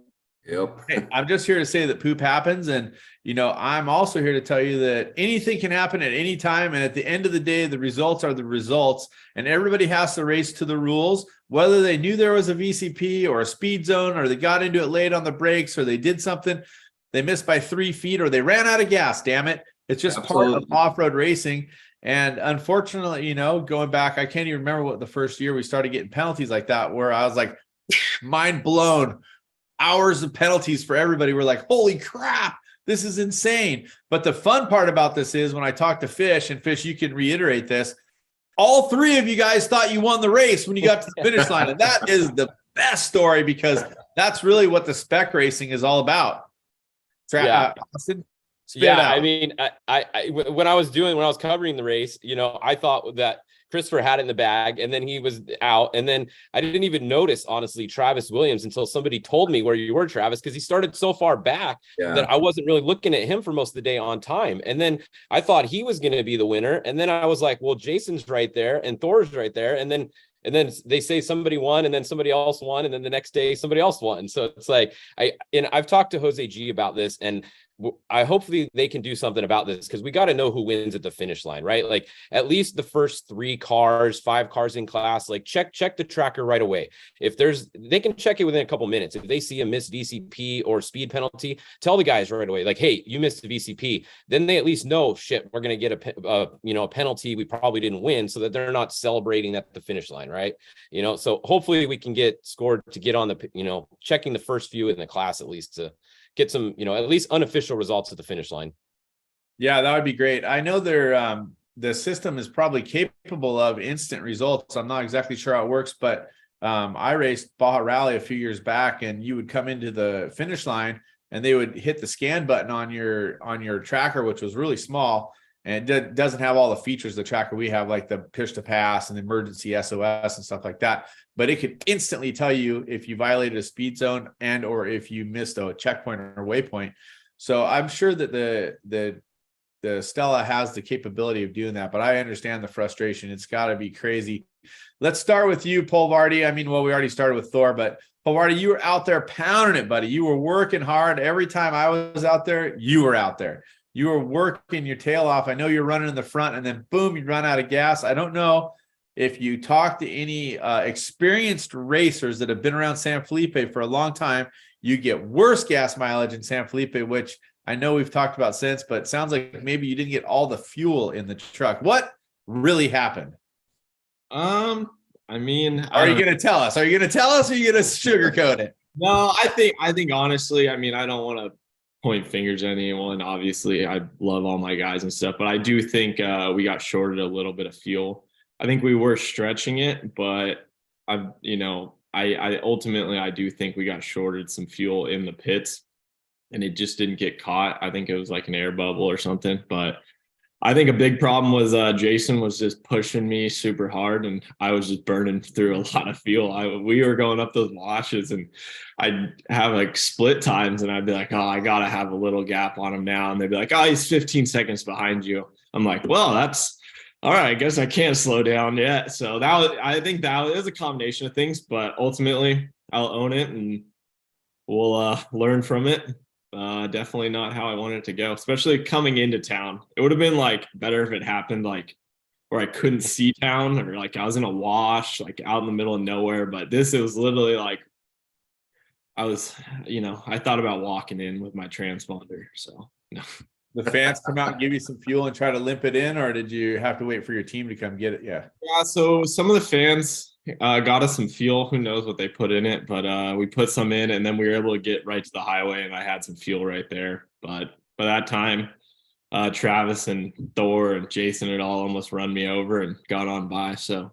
Yep. Hey, I'm just here to say that poop happens. And, I'm also here to tell you that anything can happen at any time. And at the end of the day, the results are the results. And everybody has to race to the rules, whether they knew there was a VCP or a speed zone, or they got into it late on the brakes, or they did something, they missed by 3 feet, or they ran out of gas. Damn it. It's just part of off-road racing. And unfortunately, going back, I can't even remember what the first year we started getting penalties like that, where I was like, mind blown. Hours of penalties for everybody. We're like, holy crap, this is insane. But the fun part about this is when I talk to Fish, and Fish, you can reiterate this, all 3 of you guys thought you won the race when you got to the finish line. And that is the best story, because that's really what the Spec racing is all about. Austin, I mean, when I was covering the race, I thought that Christopher had it in the bag, and then he was out. And then I didn't even notice, honestly, Travis Williams until somebody told me where you were, Travis, because he started so far back that I wasn't really looking at him for most of the day on time. And then I thought he was going to be the winner. And then I was like, well, Jason's right there and Thor's right there. And then they say somebody won, and then somebody else won, and then the next day somebody else won. So it's like, I've talked to Jose G about this, and hopefully they can do something about this, because we got to know who wins at the finish line, right? Like at least the first 5 cars in class, like check the tracker right away. If they can check it within a couple minutes. If they see a missed VCP or speed penalty, tell the guys right away, like, hey, you missed the VCP. Then they at least know, shit, we're going to get a penalty. We probably didn't win, so that they're not celebrating at the finish line, right? So hopefully we can get scored to get on the, checking the first few in the class, at least to get some, at least unofficial results at the finish line. Yeah, that would be great. I know the system is probably capable of instant results. I'm not exactly sure how it works, but I raced Baja Rally a few years back, and you would come into the finish line and they would hit the scan button on your tracker, which was really small. And it doesn't have all the features the tracker we have, like the push to pass and the emergency SOS and stuff like that. But it could instantly tell you if you violated a speed zone and or if you missed a checkpoint or waypoint. So I'm sure that the Stella has the capability of doing that, but I understand the frustration. It's got to be crazy. Let's start with you, Polvardi. I mean, well, we already started with Thor, but Polvardi, you were out there pounding it, buddy. You were working hard. Every time I was out there, you were out there. You were working your tail off. I know you're running in the front, and then boom, you run out of gas. I don't know if you talk to any experienced racers that have been around San Felipe for a long time, you get worse gas mileage in San Felipe, which I know we've talked about since, but it sounds like maybe you didn't get all the fuel in the truck. What really happened? I I mean, Are you going to tell us? Are you going to tell us, or are you going to sugarcoat it? No, I think honestly, I mean, I don't want to point fingers at anyone. Obviously, I love all my guys and stuff, but I do think we got shorted a little bit of fuel. I think we were stretching it, but I ultimately I do think we got shorted some fuel in the pits, and it just didn't get caught. I think it was like an air bubble or something, but I think a big problem was Jason was just pushing me super hard, and I was just burning through a lot of fuel. We were going up those washes, and I'd have like split times, and I'd be like, "Oh, I gotta have a little gap on him now," and they'd be like, "Oh, he's 15 seconds behind you." I'm like, "Well, that's all right. I guess I can't slow down yet." So I think that was a combination of things, but ultimately, I'll own it, and we'll learn from it. Definitely not how I wanted it to go, especially coming into town. It would have been like better if it happened like where I couldn't see town, or like I was in a wash, like out in the middle of nowhere. But it was literally like I was, I thought about walking in with my transponder. So no. The fans come out and give you some fuel and try to limp it in, or did you have to wait for your team to come get it? Yeah. Yeah. So some of the fans got us some fuel. Who knows what they put in it, but we put some in, and then we were able to get right to the highway, and I had some fuel right there. But by that time, Travis and Thor and Jason had all almost run me over and got on by. So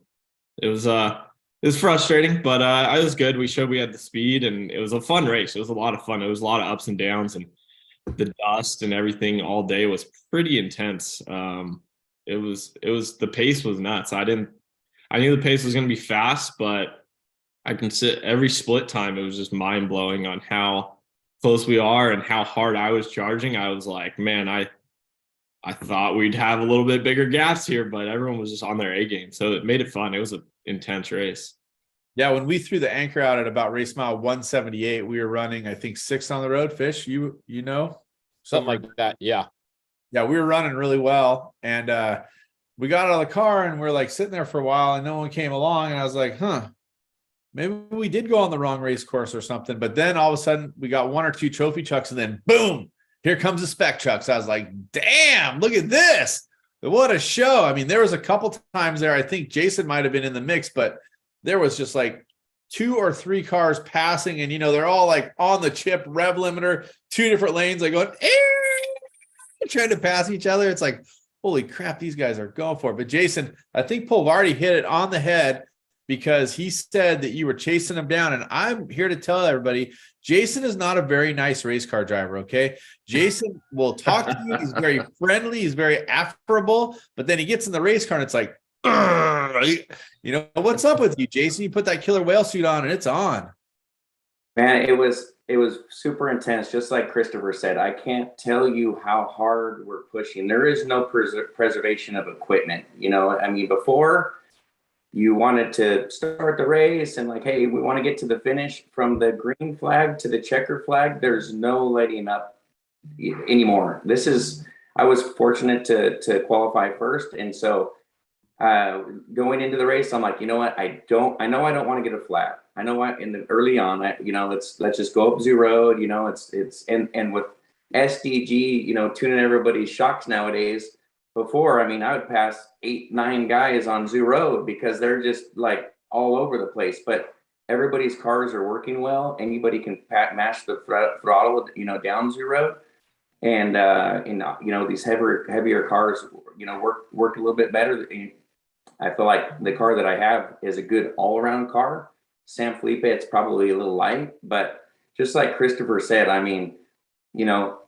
it was frustrating, but I was good. We showed we had the speed, and it was a fun race. It was a lot of fun. It was a lot of ups and downs, and the dust and everything all day was pretty intense. It was the pace was nuts. I knew the pace was going to be fast, but I can sit every split time. It was just mind blowing on how close we are and how hard I was charging. I was like, man, I thought we'd have a little bit bigger gaps here, but everyone was just on their A game. So it made it fun. It was an intense race. Yeah, when we threw the anchor out at about race mile 178, we were running, I think, 6 on the road. Fish, something like that. Yeah. Yeah, we were running really well, and we got out of the car and we're like sitting there for a while, and no one came along, and I was like, maybe we did go on the wrong race course or something. But then all of a sudden we got 1 or 2 trophy trucks, and then boom, here comes the Spec trucks. I was like, damn, look at this. What a show. I mean, there was a couple times there, I think Jason might have been in the mix, but there was just like 2 or 3 cars passing, and they're all like on the chip rev limiter, 2 different lanes, like going trying to pass each other. It's like, holy crap, these guys are going for it. But Jason, I think Polvardi hit it on the head, because he said that you were chasing him down. And I'm here to tell everybody, Jason is not a very nice race car driver, okay? Jason will talk to you. He's very friendly. He's very affable. But then he gets in the race car and it's like, what's up with you, Jason? You put that killer whale suit on and it's on. Man, it was super intense. Just like Christopher said, I can't tell you how hard we're pushing. There is no preservation of equipment. I mean, before you wanted to start the race and like, hey, we want to get to the finish, from the green flag to the checker flag, there's no letting up anymore. I was fortunate to qualify first. And so going into the race, I'm like, you know what? I know I don't want to get a flat. I know what in the early on, let's just go up zoo road. And with SDG, tuning everybody's shocks nowadays. Before, I mean, I would pass 8, 9 guys on zoo road because they're just like all over the place. But everybody's cars are working well. Anybody can mash the throttle, down zoo road. And these heavier cars, work a little bit better. I feel like the car that I have is a good all-around car. San Felipe, it's probably a little light, but just like Christopher said, I mean,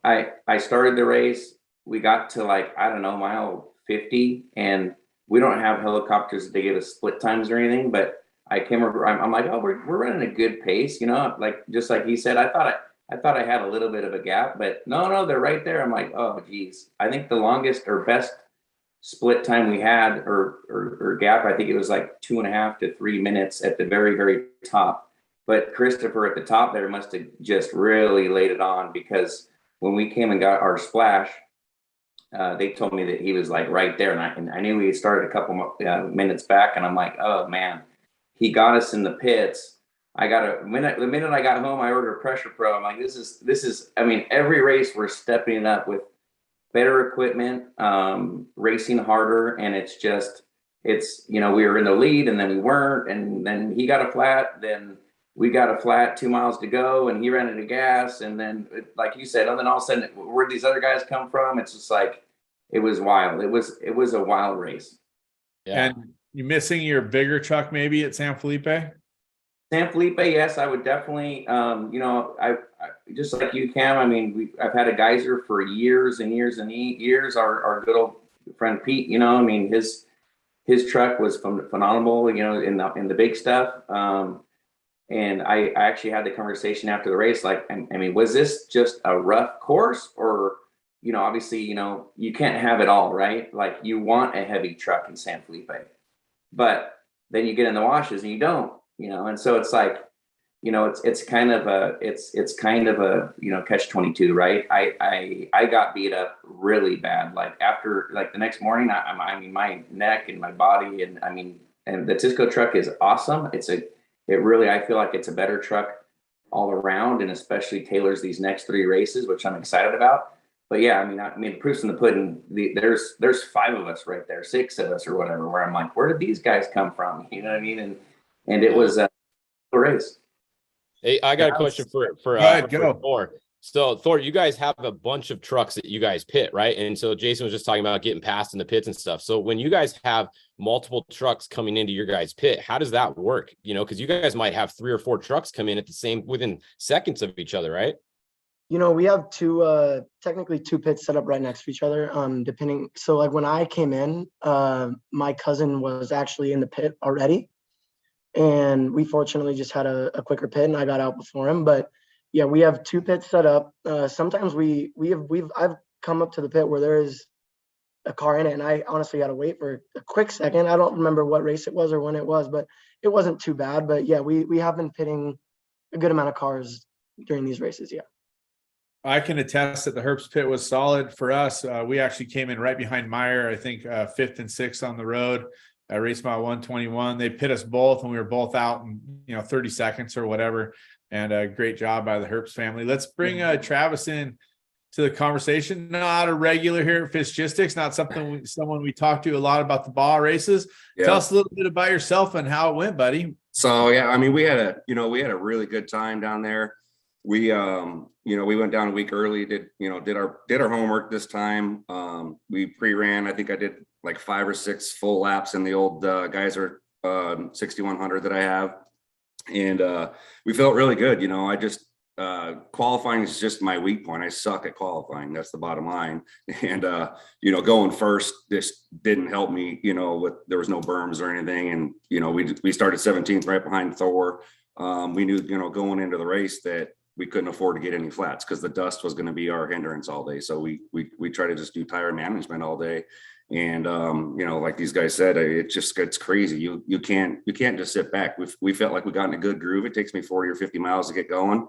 I started the race. We got to mile 50, and we don't have helicopters to give us split times or anything, but I came over, I'm like, oh, we're running a good pace, like, just like he said, I thought I had a little bit of a gap, but no, they're right there. I'm like, oh geez. I think the longest or best split time we had or gap, I think it was like 2.5 to 3 minutes at the very, very top. But Christopher at the top there must have just really laid it on, because when we came and got our splash, they told me that he was like right there, and I knew he had started a couple minutes back, and I'm like, oh man, he got us in the pits. The minute I got home, I ordered a Pressure Pro. I'm like, this is. I mean, every race we're stepping it up with better equipment, racing harder, and it's just it's, you know, we were in the lead and then we weren't, and then he got a flat, then we got a flat 2 miles to go and he ran out of gas. And then, like you said, and then all of a sudden, where'd these other guys come from? It's just like, it was wild. It was a wild race. Yeah. And you missing your bigger truck maybe at San Felipe? San Felipe, yes, I would definitely, you know, I just like you, Cam, I mean, I've had a geyser for years and years and years. Our good old friend Pete, you know, I mean, his truck was phenomenal, you know, in the big stuff. And I actually had the conversation after the race, like, I mean, was this just a rough course, or, you know, obviously, you know, you can't have it all, right? Like, you want a heavy truck in San Felipe, but then you get in the washes and you don't, you know, and so it's like, you know, it's kind of a, you know, catch-22, right? I got beat up really bad. Like, after, like, the next morning, I mean, my neck and my body, and I mean, and the Tisco truck is awesome. It really, I feel like it's a better truck all around, and especially tailors these next 3 races, which I'm excited about. But yeah, I mean, the proof's in the pudding. There's 5 of us right there, 6 of us or whatever, where I'm like, where did these guys come from? You know what I mean? And it was a race. Hey, I got a question for Thor. So Thor, you guys have a bunch of trucks that you guys pit, right? And so Jason was just talking about getting past in the pits and stuff. So when you guys have multiple trucks coming into your guys' pit, how does that work? You know, because you guys might have 3 or 4 trucks come in at the same, within seconds of each other, right? You know, we have technically 2 pits set up right next to each other, depending. So like when I came in, my cousin was actually in the pit already, and we fortunately just had a quicker pit and I got out before him. But yeah, we have 2 pits set up. Sometimes I've come up to the pit where there is a car in it, and I honestly got to wait for a quick second. I don't remember what race it was or when it was, but it wasn't too bad. But yeah, we have been pitting a good amount of cars during these races. Yeah. I can attest that the Herbst pit was solid for us. We actually came in right behind Meyer, I think 5th and 6th on the road. Race mile 121. They pit us both, and we were both out in 30 seconds or whatever. And a great job by the Herbst family. Let's bring Travis in to the conversation. Not a regular here at Fishgistics, not someone we talk to a lot about the ball races. Yeah. Tell us a little bit about yourself and how it went, buddy. So yeah, I mean, we had a really good time down there. We we went down a week early, did our homework this time. We pre-ran, I think I did like 5 or 6 full laps in the old Geyser 6100 that I have. And we felt really good. I just qualifying is just my weak point. I suck at qualifying. That's the bottom line. And going first, this didn't help me, there was no berms or anything. And we started 17th right behind Thor. We knew, going into the race that we couldn't afford to get any flats because the dust was going to be our hindrance all day. So we try to just do tire management all day. And like these guys said, it just gets crazy. You can't just sit back. We felt like we got in a good groove. It takes me 40 or 50 miles to get going.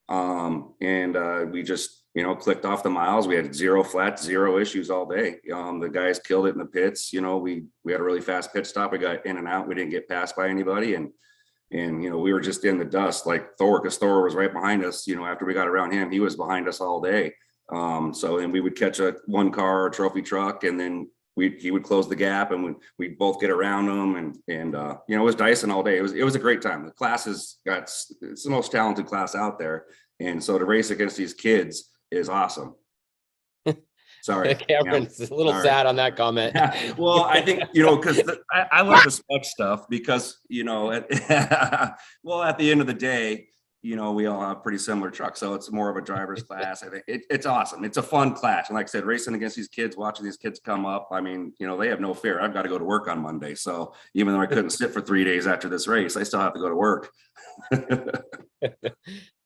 We just, clicked off the miles. We had 0 flats, 0 issues all day. The guys killed it in the pits. We had a really fast pit stop. We got in and out. We didn't get passed by anybody. And we were just in the dust like Thor, because Thor was right behind us. After we got around him, he was behind us all day. So then we would catch a 1-car trophy truck, and then he would close the gap, and we'd both get around him, and it was dicing all day. It was a great time. The class it's the most talented class out there, and so to race against these kids is awesome. Sorry, Cameron's a little sad on that comment. Well, I think because I love the Spec stuff because at the end of the day, we all have pretty similar trucks, so it's more of a driver's class. I think it's awesome. It's a fun class, and like I said, racing against these kids, watching these kids come up. I mean, they have no fear. I've got to go to work on Monday, so even though I couldn't sit for 3 days after this race, I still have to go to work.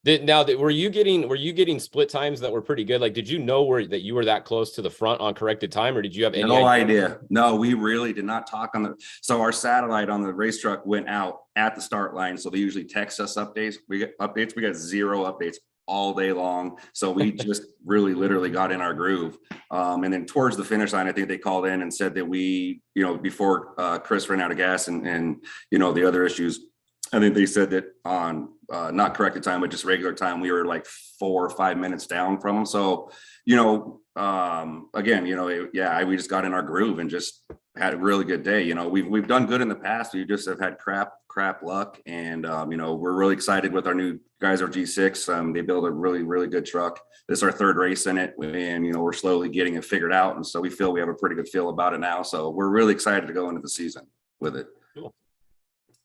Were you getting split times that were pretty good? Like, did you know that you were that close to the front on corrected time, or did you have any idea? No, we really did not talk so our satellite on the race truck went out at the start line. So they usually text us updates. We get updates. We got 0 updates all day long. So we just really literally got in our groove. And then towards the finish line, I think they called in and said that we, before Chris ran out of gas and the other issues, I think they said that on not corrected time, but just regular time, we were like 4 or 5 minutes down from them. So, again, we just got in our groove and just had a really good day. You know, we've done good in the past. We just have had crap luck, and you know, we're really excited with our new guys, our G6. They build a really good truck. This is our third race in it, and you know, we're slowly getting it figured out, and so we feel we have a pretty good feel about it now. So we're really excited to go into the season with it. Cool.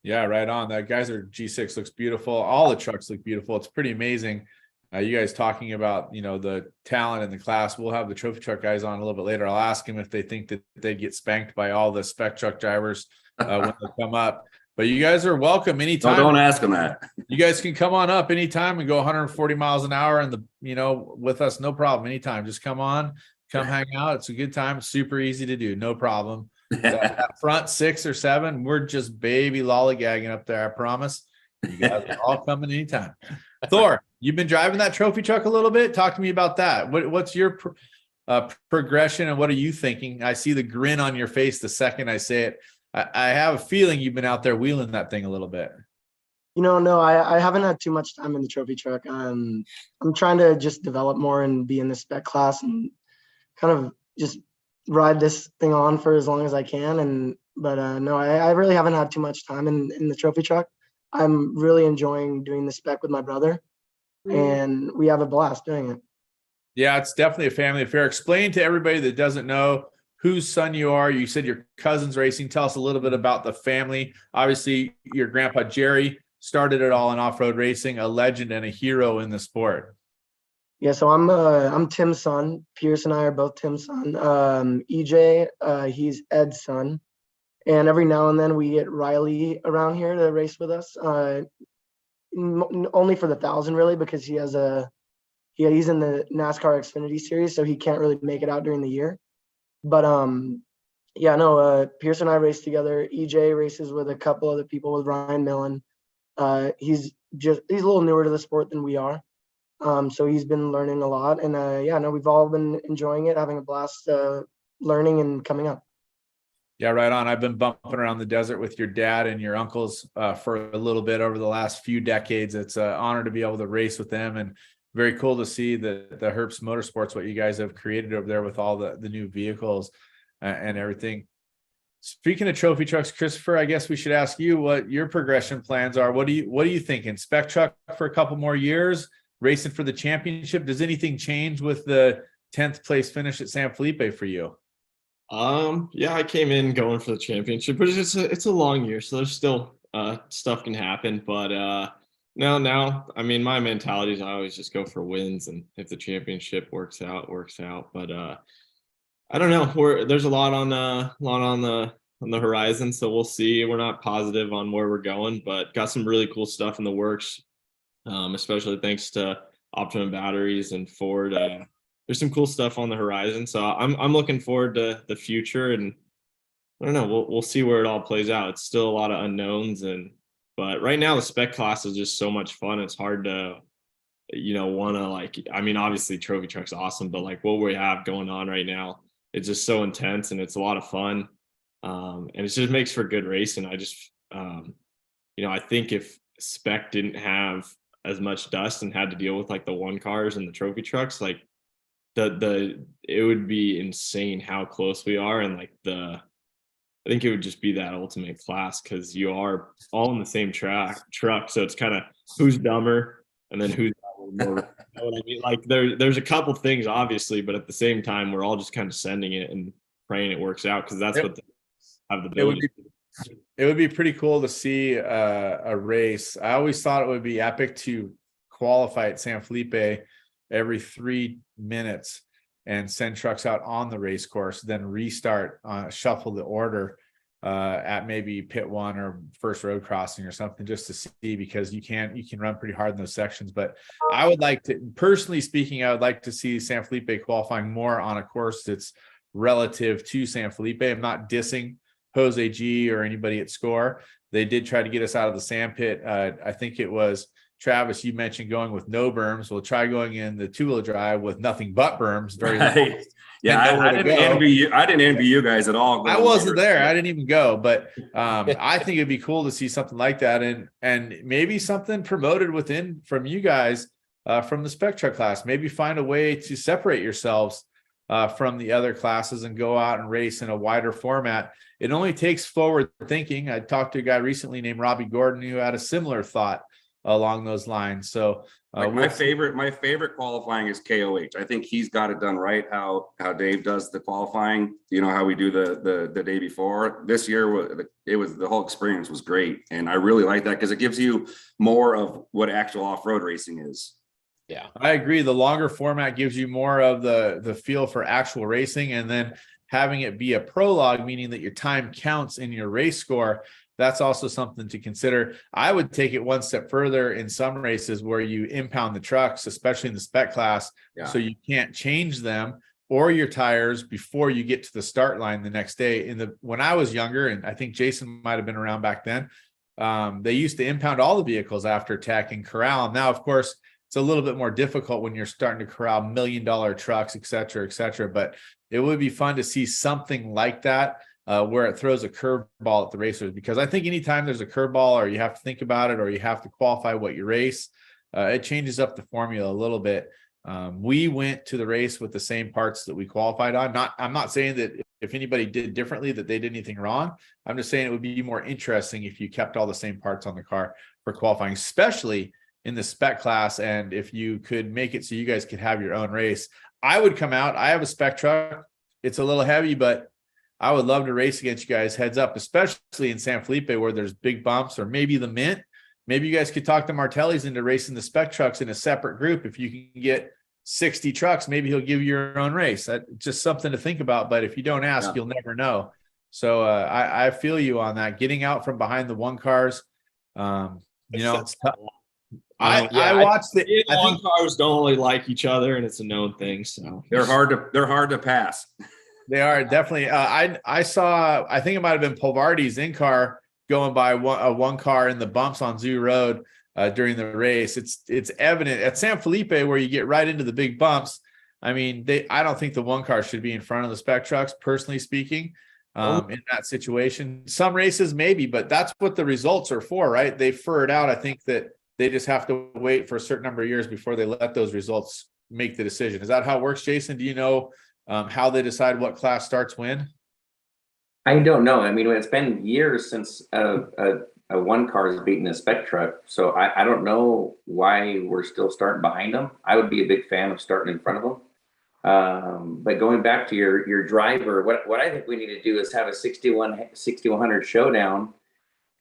Yeah, right on. That Geyser G6 looks beautiful. All the trucks look beautiful. It's pretty amazing. You guys talking about, you know, the talent in the class. We'll have the trophy truck guys on a little bit later. I'll ask them if they think that they'd get spanked by all the spec truck drivers when they come up. But you guys are welcome anytime. No, don't ask them that. You guys can come on up anytime and go 140 miles an hour and with us, no problem. Anytime. Just come on, come hang out. It's a good time. It's super easy to do. No problem. That front 6 or 7, we're just baby lollygagging up there. I promise. You guys are all coming anytime. Thor, you've been driving that trophy truck a little bit. Talk to me about that. What's your progression and what are you thinking? I see the grin on your face the second I say it. I have a feeling you've been out there wheeling that thing a little bit. No, I haven't had too much time in the trophy truck. I'm trying to just develop more and be in the spec class and kind of just ride this thing on for as long as I can. But no, I really haven't had too much time in the trophy truck. I'm really enjoying doing the spec with my brother, and we have a blast doing it. Yeah, it's definitely a family affair. Explain to everybody that doesn't know whose son you are. You said your cousin's racing. Tell us a little bit about the family. Obviously, your grandpa Jerry started it all in off-road racing, a legend and a hero in the sport. Yeah, so I'm Tim's son. Pierce and I are both Tim's son. EJ, he's Ed's son. And every now and then we get Riley around here to race with us. Only for the 1,000 really, because he's in the NASCAR Xfinity series, so he can't really make it out during the year. But yeah, no, Pierce and I race together. EJ races with a couple other people, with Ryan Millen. He's a little newer to the sport than we are. So he's been learning a lot, and yeah, no, we've all been enjoying it, having a blast, learning and coming up. Yeah, right on. I've been bumping around the desert with your dad and your uncles for a little bit over the last few decades. It's an honor to be able to race with them, and very cool to see the Herbst Motorsports, what you guys have created over there with all the new vehicles and everything. Speaking of trophy trucks, Christopher, I guess we should ask you what your progression plans are. What are you thinking? Spec truck for a couple more years, racing for the championship? Does anything change with the 10th place finish at San Felipe for you? Yeah, I came in going for the championship, but it's a long year, so there's still stuff can happen. But now, I mean, my mentality is I always just go for wins, and if the championship works out, works out. But I don't know. There's a lot on the horizon, so we'll see. We're not positive on where we're going, but got some really cool stuff in the works, especially thanks to Optimum Batteries and Ford. There's some cool stuff on the horizon, so I'm looking forward to the future, and I don't know, we'll see where it all plays out. It's still a lot of unknowns, but right now the spec class is just so much fun. It's hard to, want to I mean, obviously trophy truck's awesome, but like what we have going on right now, it's just so intense and it's a lot of fun, and it just makes for good racing. I just, I think if spec didn't have as much dust and had to deal with like the one cars and the trophy trucks, like it would be insane how close we are, and I think it would just be that ultimate class because you are all in the same truck, so it's kind of who's dumber and then who's more. You know what I mean? Like there's a couple things obviously, but at the same time we're all just kind of sending it and praying it works out because that's what they have the ability. It would be pretty cool to see a race. I always thought it would be epic to qualify at San Felipe every 3 minutes and send trucks out on the race course, then restart, shuffle the order at maybe pit 1 or first road crossing or something, just to see, because you can run pretty hard in those sections. But I would like to, personally speaking, I would like to see San Felipe qualifying more on a course that's relative to San Felipe. I'm not dissing Jose G or anybody at Score. They did try to get us out of the sand pit. I think it was Travis, you mentioned going with no berms. We'll try going in the 2-wheel drive with nothing but berms. Very right. Yeah, I didn't envy you. I didn't envy you guys at all. I wasn't there. I didn't even go, but I think it'd be cool to see something like that, and maybe something promoted from you guys from the spec truck class. Maybe find a way to separate yourselves from the other classes and go out and race in a wider format. It only takes forward thinking. I talked to a guy recently named Robbie Gordon who had a similar thought along those lines. So my favorite qualifying is KOH. I think he's got it done right. How Dave does the qualifying, you know, how we do the day before. This year, it was the whole experience was great, and I really like that because it gives you more of what actual off-road racing is. Yeah, I agree. The longer format gives you more of the feel for actual racing, and then having it be a prologue, meaning that your time counts in your race score. That's also something to consider. I would take it one step further in some races where you impound the trucks, especially in the spec class, so you can't change them or your tires before you get to the start line the next day. When I was younger, and I think Jason might have been around back then, they used to impound all the vehicles after attack and corral. Now, of course, it's a little bit more difficult when you're starting to corral $1 million trucks, et cetera, but it would be fun to see something like that. Where it throws a curveball at the racers, because I think anytime there's a curveball or you have to think about it or you have to qualify what you race, it changes up the formula a little bit. We went to the race with the same parts that we qualified on. I'm not saying that if anybody did differently that they did anything wrong. I'm just saying it would be more interesting if you kept all the same parts on the car for qualifying, especially in the spec class. And if you could make it so you guys could have your own race, I would come out. I have a spec truck. It's a little heavy, but I would love to race against you guys heads up, especially in San Felipe where there's big bumps, or maybe the Mint. Maybe you guys could talk the Martellis into racing the spec trucks in a separate group. If you can get 60 trucks, maybe he'll give you your own race. That's just something to think about. But if you don't ask, you'll never know. So I feel you on that. Getting out from behind the one cars, it's tough. I watched the one cars don't really like each other, and it's a known thing. So they're hard to pass. They are definitely. I saw. I think it might have been Polvardi's in car going by one car in the bumps on Zoo Road during the race. It's evident at San Felipe where you get right into the big bumps. I mean, I don't think the one car should be in front of the spec trucks, personally speaking. In that situation, some races maybe, but that's what the results are for, right? They fur it out. I think that they just have to wait for a certain number of years before they let those results make the decision. Is that how it works, Jason? Do you know how they decide what class starts when? I don't know. I mean, it's been years since a one car has beaten a spec truck, so I don't know why we're still starting behind them. I would be a big fan of starting in front of them. But going back to your driver, what I think we need to do is have a 6100 showdown.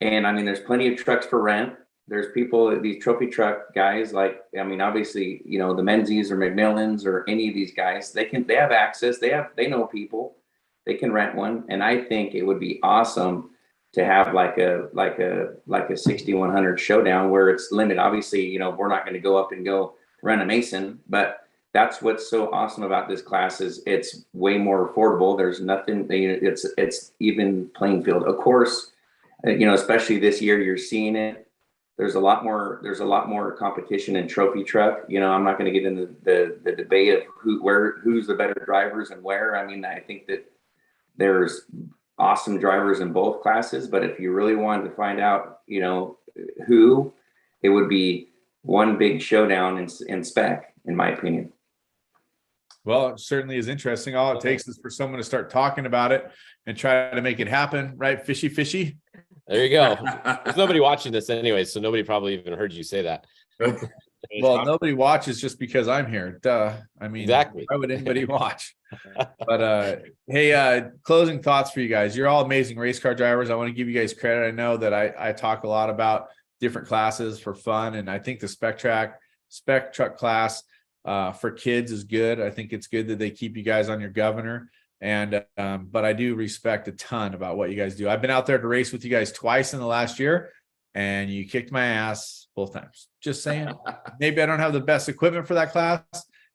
And I mean, there's plenty of trucks for rent. There's people, these trophy truck guys, like, I mean, obviously, you know, the Menzies or McMillans or any of these guys, they have access. They know people, they can rent one. And I think it would be awesome to have like a 6100 showdown where it's limited. Obviously, you know, we're not going to go up and go rent a Mason, but that's what's so awesome about this class is it's way more affordable. There's nothing, it's even playing field. Of course, you know, especially this year, you're seeing it. There's a lot more competition in trophy truck. You know, I'm not going to get into the debate of who's the better drivers and where. I mean, I think that there's awesome drivers in both classes, but if you really wanted to find out, you know, who, it would be one big showdown in spec, in my opinion. Well, it certainly is interesting. All it takes is for someone to start talking about it and try to make it happen, right? Fishy. There you go. There's nobody watching this anyway, so nobody probably even heard you say that. Well, nobody watches just because I'm here. Duh. I mean, exactly. Why would anybody watch? But hey, closing thoughts for you guys. You're all amazing race car drivers. I want to give you guys credit. I know that I talk a lot about different classes for fun, and I think the spec truck class for kids is good. I think it's good that they keep you guys on your governor. And but I do respect a ton about what you guys do. I've been out there to race with you guys twice in the last year, and you kicked my ass both times. Just saying. Maybe I don't have the best equipment for that class.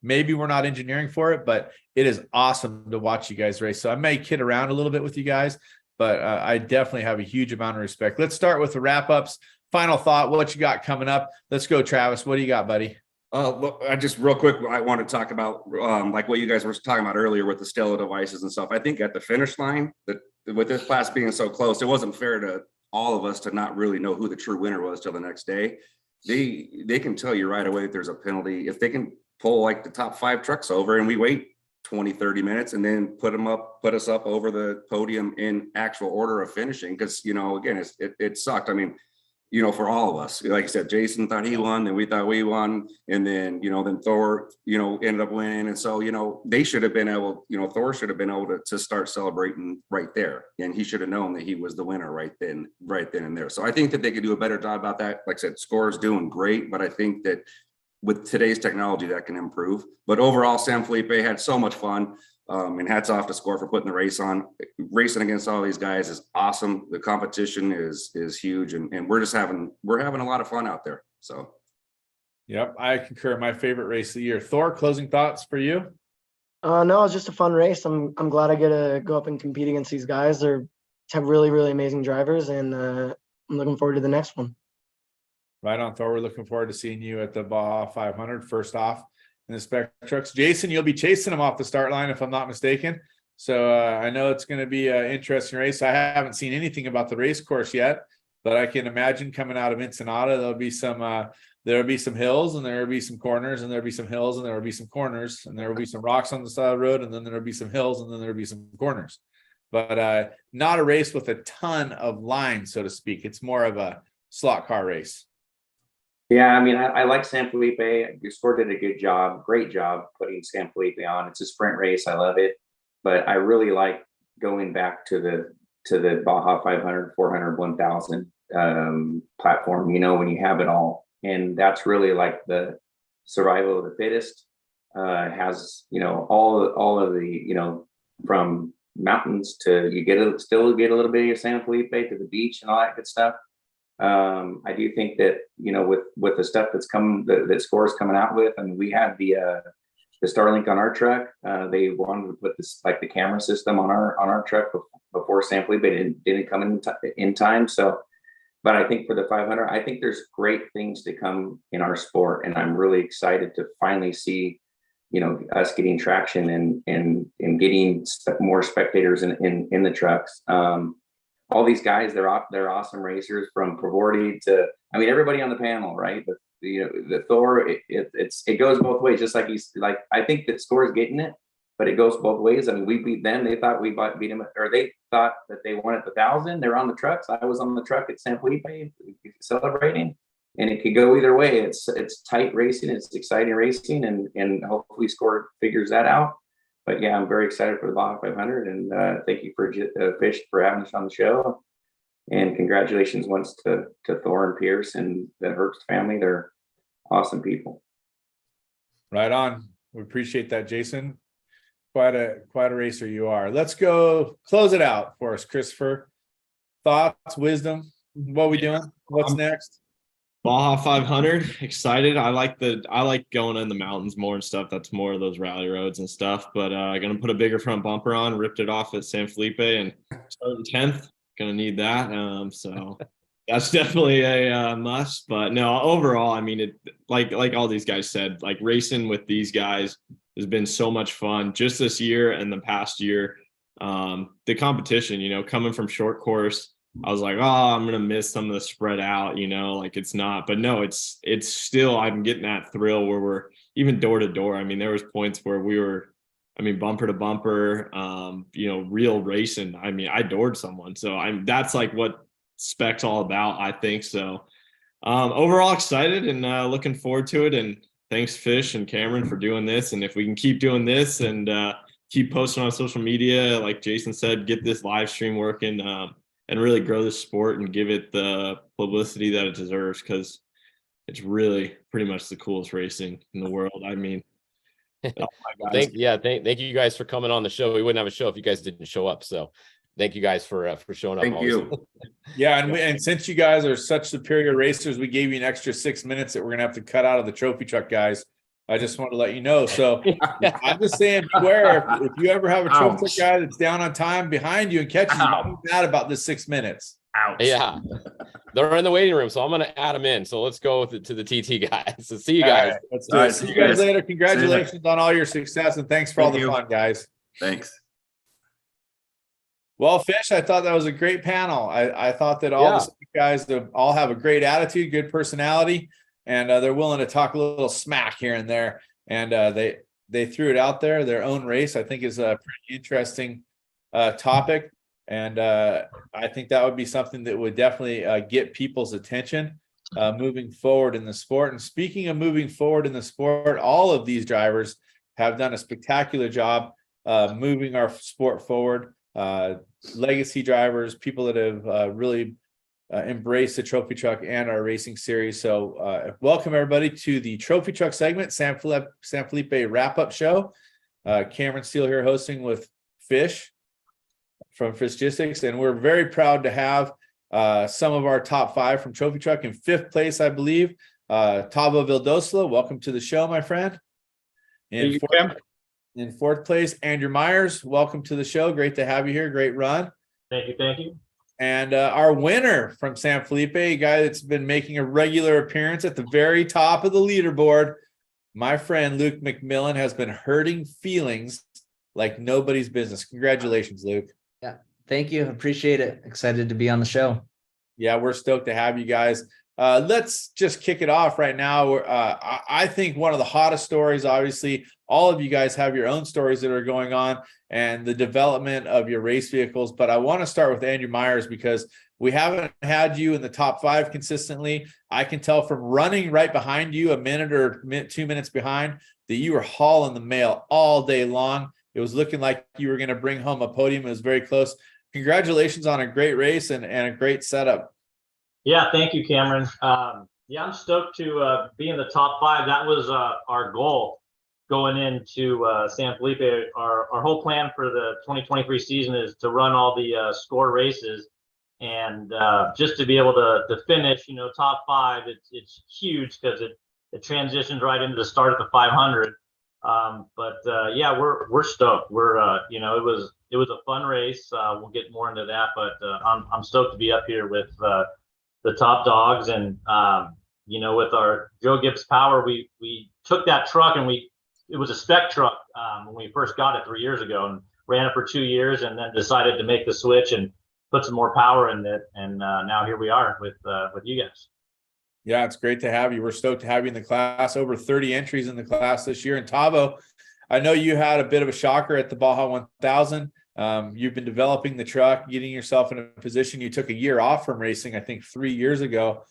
Maybe we're not engineering for it, but it is awesome to watch you guys race. So I may kid around a little bit with you guys, but I definitely have a huge amount of respect. Let's start with the wrap-ups. Final thought, what you got coming up? Let's go, Travis. What do you got, buddy? Look, I just real quick, I want to talk about like what you guys were talking about earlier with the Stella devices and stuff. I think at the finish line, that with this class being so close, it wasn't fair to all of us to not really know who the true winner was till the next day. They can tell you right away that there's a penalty if they can pull like the top 5 trucks over, and we wait 20, 30 minutes and then put us up over the podium in actual order of finishing. Cause again, it sucked. I mean, for all of us, like I said, Jason thought he won, then we thought we won. And then, then Thor, ended up winning. And so, they should have been able, Thor should have been able to start celebrating right there. And he should have known that he was the winner right then and there. So I think that they could do a better job about that. Like I said, Score's doing great, but I think that with today's technology that can improve. But overall, San Felipe had so much fun. And hats off to Score for putting the race on. Racing against all these guys is awesome. The competition is huge, and we're having a lot of fun out there. So, yep, I concur. My favorite race of the year. Thor, closing thoughts for you? No, it's just a fun race. I'm glad I get to go up and compete against these guys. They have really, really amazing drivers, and I'm looking forward to the next one. Right on, Thor. We're looking forward to seeing you at the Baja 500. First off, in the Spec trucks. Jason, you'll be chasing him off the start line if I'm not mistaken. So I know it's going to be an interesting race. I haven't seen anything about the race course yet, but I can imagine coming out of Ensenada, there'll be some hills, and there'll be some corners, and there'll be some hills, and there will be some corners, and there will be some rocks on the side of the road, and then there'll be some hills, and then there'll be some corners. But not a race with a ton of lines, so to speak. It's more of a slot car race. Yeah, I mean, I like San Felipe. Score did a great job putting San Felipe on. It's a sprint race. I love it. But I really like going back to the Baja 500, 400, 1000 platform, when you have it all. And that's really like the survival of the fittest. Has, all of the, from mountains to still get a little bit of San Felipe to the beach and all that good stuff. I do think that, with the stuff that's coming, that Score's coming out with, I mean, we had the Starlink on our truck. They wanted to put this, like the camera system on our truck before San Felipe didn't come in time. So, but I think for the 500, I think there's great things to come in our sport, and I'm really excited to finally see, us getting traction and getting more spectators in the trucks. All these guys, they're awesome racers, from Pravorti to, I mean, everybody on the panel, right? But the Thor, it goes both ways. Just like I think that Score's getting it, but it goes both ways. I mean, we beat them. They thought we beat them, or they thought that they won at the 1000. They're on the trucks. I was on the truck at San Felipe celebrating, and it could go either way. It's tight racing. It's exciting racing, and hopefully Score figures that out. But yeah, I'm very excited for the Baja 500, and thank you for Fish for having us on the show, and congratulations once to Thor and Pierce and the Herbst family. They're awesome people. Right on. We appreciate that, Jason. Quite a racer you are. Let's go close it out for us, Christopher. Thoughts, wisdom. What are we doing? What's next? Baja 500, excited. I like going in the mountains more and stuff. That's more of those rally roads and stuff. But gonna put a bigger front bumper on. Ripped it off at San Felipe and starting 10th. Gonna need that. So that's definitely a must. But no, overall, I mean, it like all these guys said, like racing with these guys has been so much fun just this year and the past year. The competition, coming from short course, I was like, oh, I'm going to miss some of the spread out, like it's not, but no, it's still, I'm getting that thrill where we're even door to door. I mean, there was points where we were, bumper to bumper, real racing. I mean, I doored someone. So that's like what Spec's all about, I think. So overall excited and looking forward to it. And thanks Fish and Cameron for doing this. And if we can keep doing this and keep posting on social media, like Jason said, get this live stream working, and really grow the sport and give it the publicity that it deserves, because it's really pretty much the coolest racing in the world. I mean, thank you guys for coming on the show. We wouldn't have a show if you guys didn't show up. So thank you guys for showing up. Thank you. Yeah, and since you guys are such superior racers, we gave you an extra 6 minutes that we're gonna have to cut out of the trophy truck, guys. I just want to let you know. So I'm just saying, beware. If you ever have a trophy truck guy that's down on time behind you and catches you, don't be mad about this 6 minutes. Ouch. Yeah, they're in the waiting room, so I'm going to add them in. So let's go to the TT guys. So see you guys. Right, let's do it. See you guys later. Congratulations on all your success, and thanks for all the fun, guys. Thanks. Well, Fish, I thought that was a great panel. I thought that all the guys all have a great attitude, good personality, and they're willing to talk a little smack here and there. And they threw it out there, their own race. I think is a pretty interesting topic. And I think that would be something that would definitely get people's attention moving forward in the sport. And speaking of moving forward in the sport, all of these drivers have done a spectacular job moving our sport forward. Legacy drivers, people that have really embraced the trophy truck and our racing series. So welcome everybody to the trophy truck segment, San Felipe wrap-up show. Cameron Steele here hosting with Fish from Fishgistics, and we're very proud to have some of our top 5 from trophy truck. In 5th place, I believe, Tavo Vildosla. Welcome to the show, my friend. In 4th place, Andrew Myers. Welcome to the show. Great to have you here. Great run. Thank you. Thank you. And our winner from San Felipe, a guy that's been making a regular appearance at the very top of the leaderboard, my friend Luke McMillan, has been hurting feelings like nobody's business. Congratulations, Luke. Yeah, thank you. Appreciate it. Excited to be on the show. Yeah, we're stoked to have you guys. Let's just kick it off right now. I think one of the hottest stories, obviously, all of you guys have your own stories that are going on and the development of your race vehicles. But I want to start with Andrew Myers because we haven't had you in the top 5 consistently. I can tell from running right behind you, a minute or 2 minutes behind, that you were hauling the mail all day long. It was looking like you were going to bring home a podium. It was very close. Congratulations on a great race and a great setup. Yeah, thank you, Cameron. Yeah, I'm stoked to be in the top 5. That was our goal going into San Felipe. Our whole plan for the 2023 season is to run all the score races, and just to be able to finish, top 5. It's huge because it transitions right into the start of the 500. Yeah, we're stoked. We're it was a fun race. We'll get more into that, but I'm stoked to be up here with the top dogs, and with our Joe Gibbs Power, we took that truck and it was a spec truck when we first got it 3 years ago, and ran it for 2 years, and then decided to make the switch and put some more power in it, and now here we are with you guys. Yeah, it's great to have you. We're stoked to have you in the class. Over 30 entries in the class this year. And Tavo, I know you had a bit of a shocker at the Baja 1000. You've been developing the truck, getting yourself in a position. You took a year off from racing, I think 3 years ago.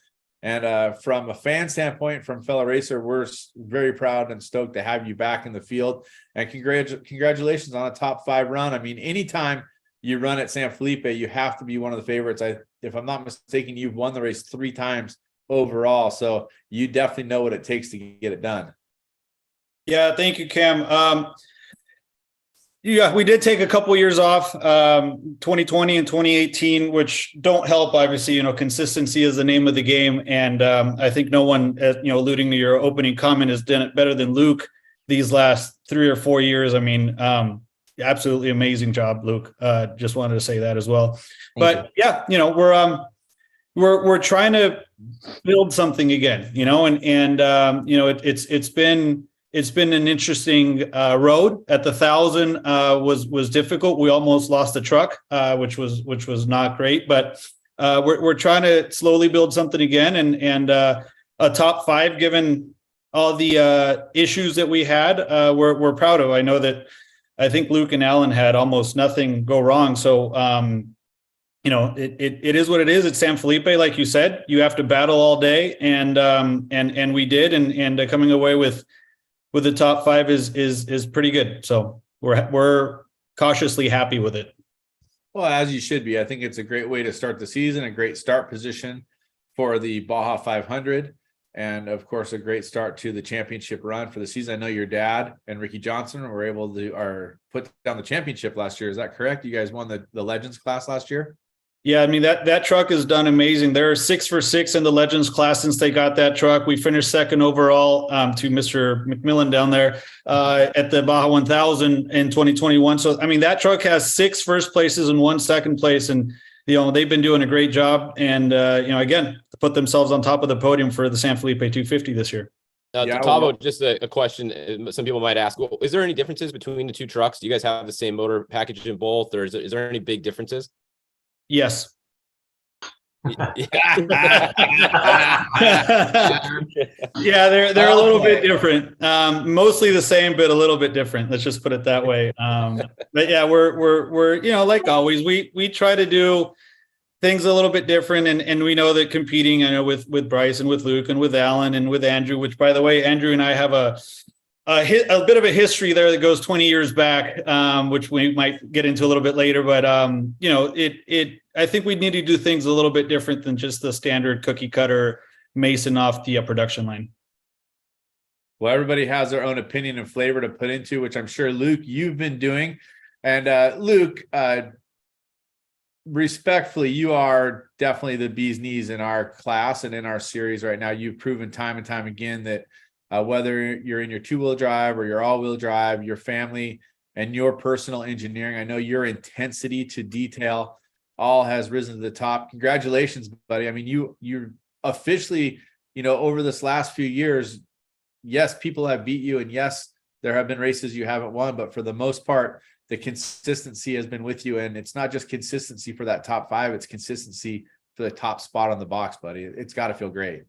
And from a fan standpoint, from fellow racer, we're very proud and stoked to have you back in the field. And congratulations on a top 5 run. I mean, anytime you run at San Felipe, you have to be one of the favorites. If I'm not mistaken, you've won the race 3 times overall, so you definitely know what it takes to get it done. Yeah, thank you, Cam. Yeah, we did take a couple years off, 2020 and 2018, which don't help. Obviously, consistency is the name of the game, and I think no one, alluding to your opening comment, has done it better than Luke these last 3 or 4 years. I mean, absolutely amazing job, Luke. Just wanted to say that as well. But yeah, we're trying to build something again, it's been an interesting road. At the 1000 was difficult. We almost lost the truck, which was not great, but we're trying to slowly build something again, and a top 5, given all the issues that we had, we're proud of. I think Luke and Alan had almost nothing go wrong. So, it is what it is. It's San Felipe, like you said. You have to battle all day, and we did, and coming away with the top 5 is pretty good. So we're cautiously happy with it. Well, as you should be. I think it's a great way to start the season, a great start position for the Baja 500, and of course a great start to the championship run for the season. I know your dad and Ricky Johnson were able to put down the championship last year. Is that correct? You guys won the Legends class last year? Yeah, I mean, that truck has done amazing. They're 6 for 6 in the Legends class since they got that truck. We finished 2nd overall to Mr. McMillan down there at the Baja 1000 in 2021. So, I mean, that truck has 6 first places and 1 second place. And, they've been doing a great job. And, again, to put themselves on top of the podium for the San Felipe 250 this year. Tavo, just a question. Some people might ask, well, is there any differences between the 2 trucks? Do you guys have the same motor package in both, or is there any big differences? Yes. Yeah, they're a little bit different. Mostly the same, but a little bit different. Let's just put it that way. But yeah, we're like always, we try to do things a little bit different, and we know that competing, I know with Bryce and with Luke and with Alan and with Andrew, which by the way, Andrew and I have a bit of a history there that goes 20 years back, which we might get into a little bit later. But I think we need to do things a little bit different than just the standard cookie cutter Mason off the production line. Well, everybody has their own opinion and flavor to put into, which I'm sure, Luke, you've been doing. And Luke, respectfully, you are definitely the bee's knees in our class and in our series right now. You've proven time and time again that whether you're in your two-wheel drive or your all-wheel drive, your family and your personal engineering, I know your intensity to detail all has risen to the top. Congratulations, buddy. I mean, you're officially, over this last few years, yes, people have beat you, and yes, there have been races you haven't won, but for the most part, the consistency has been with you. And it's not just consistency for that top 5, it's consistency for the top spot on the box, buddy. It's got to feel great.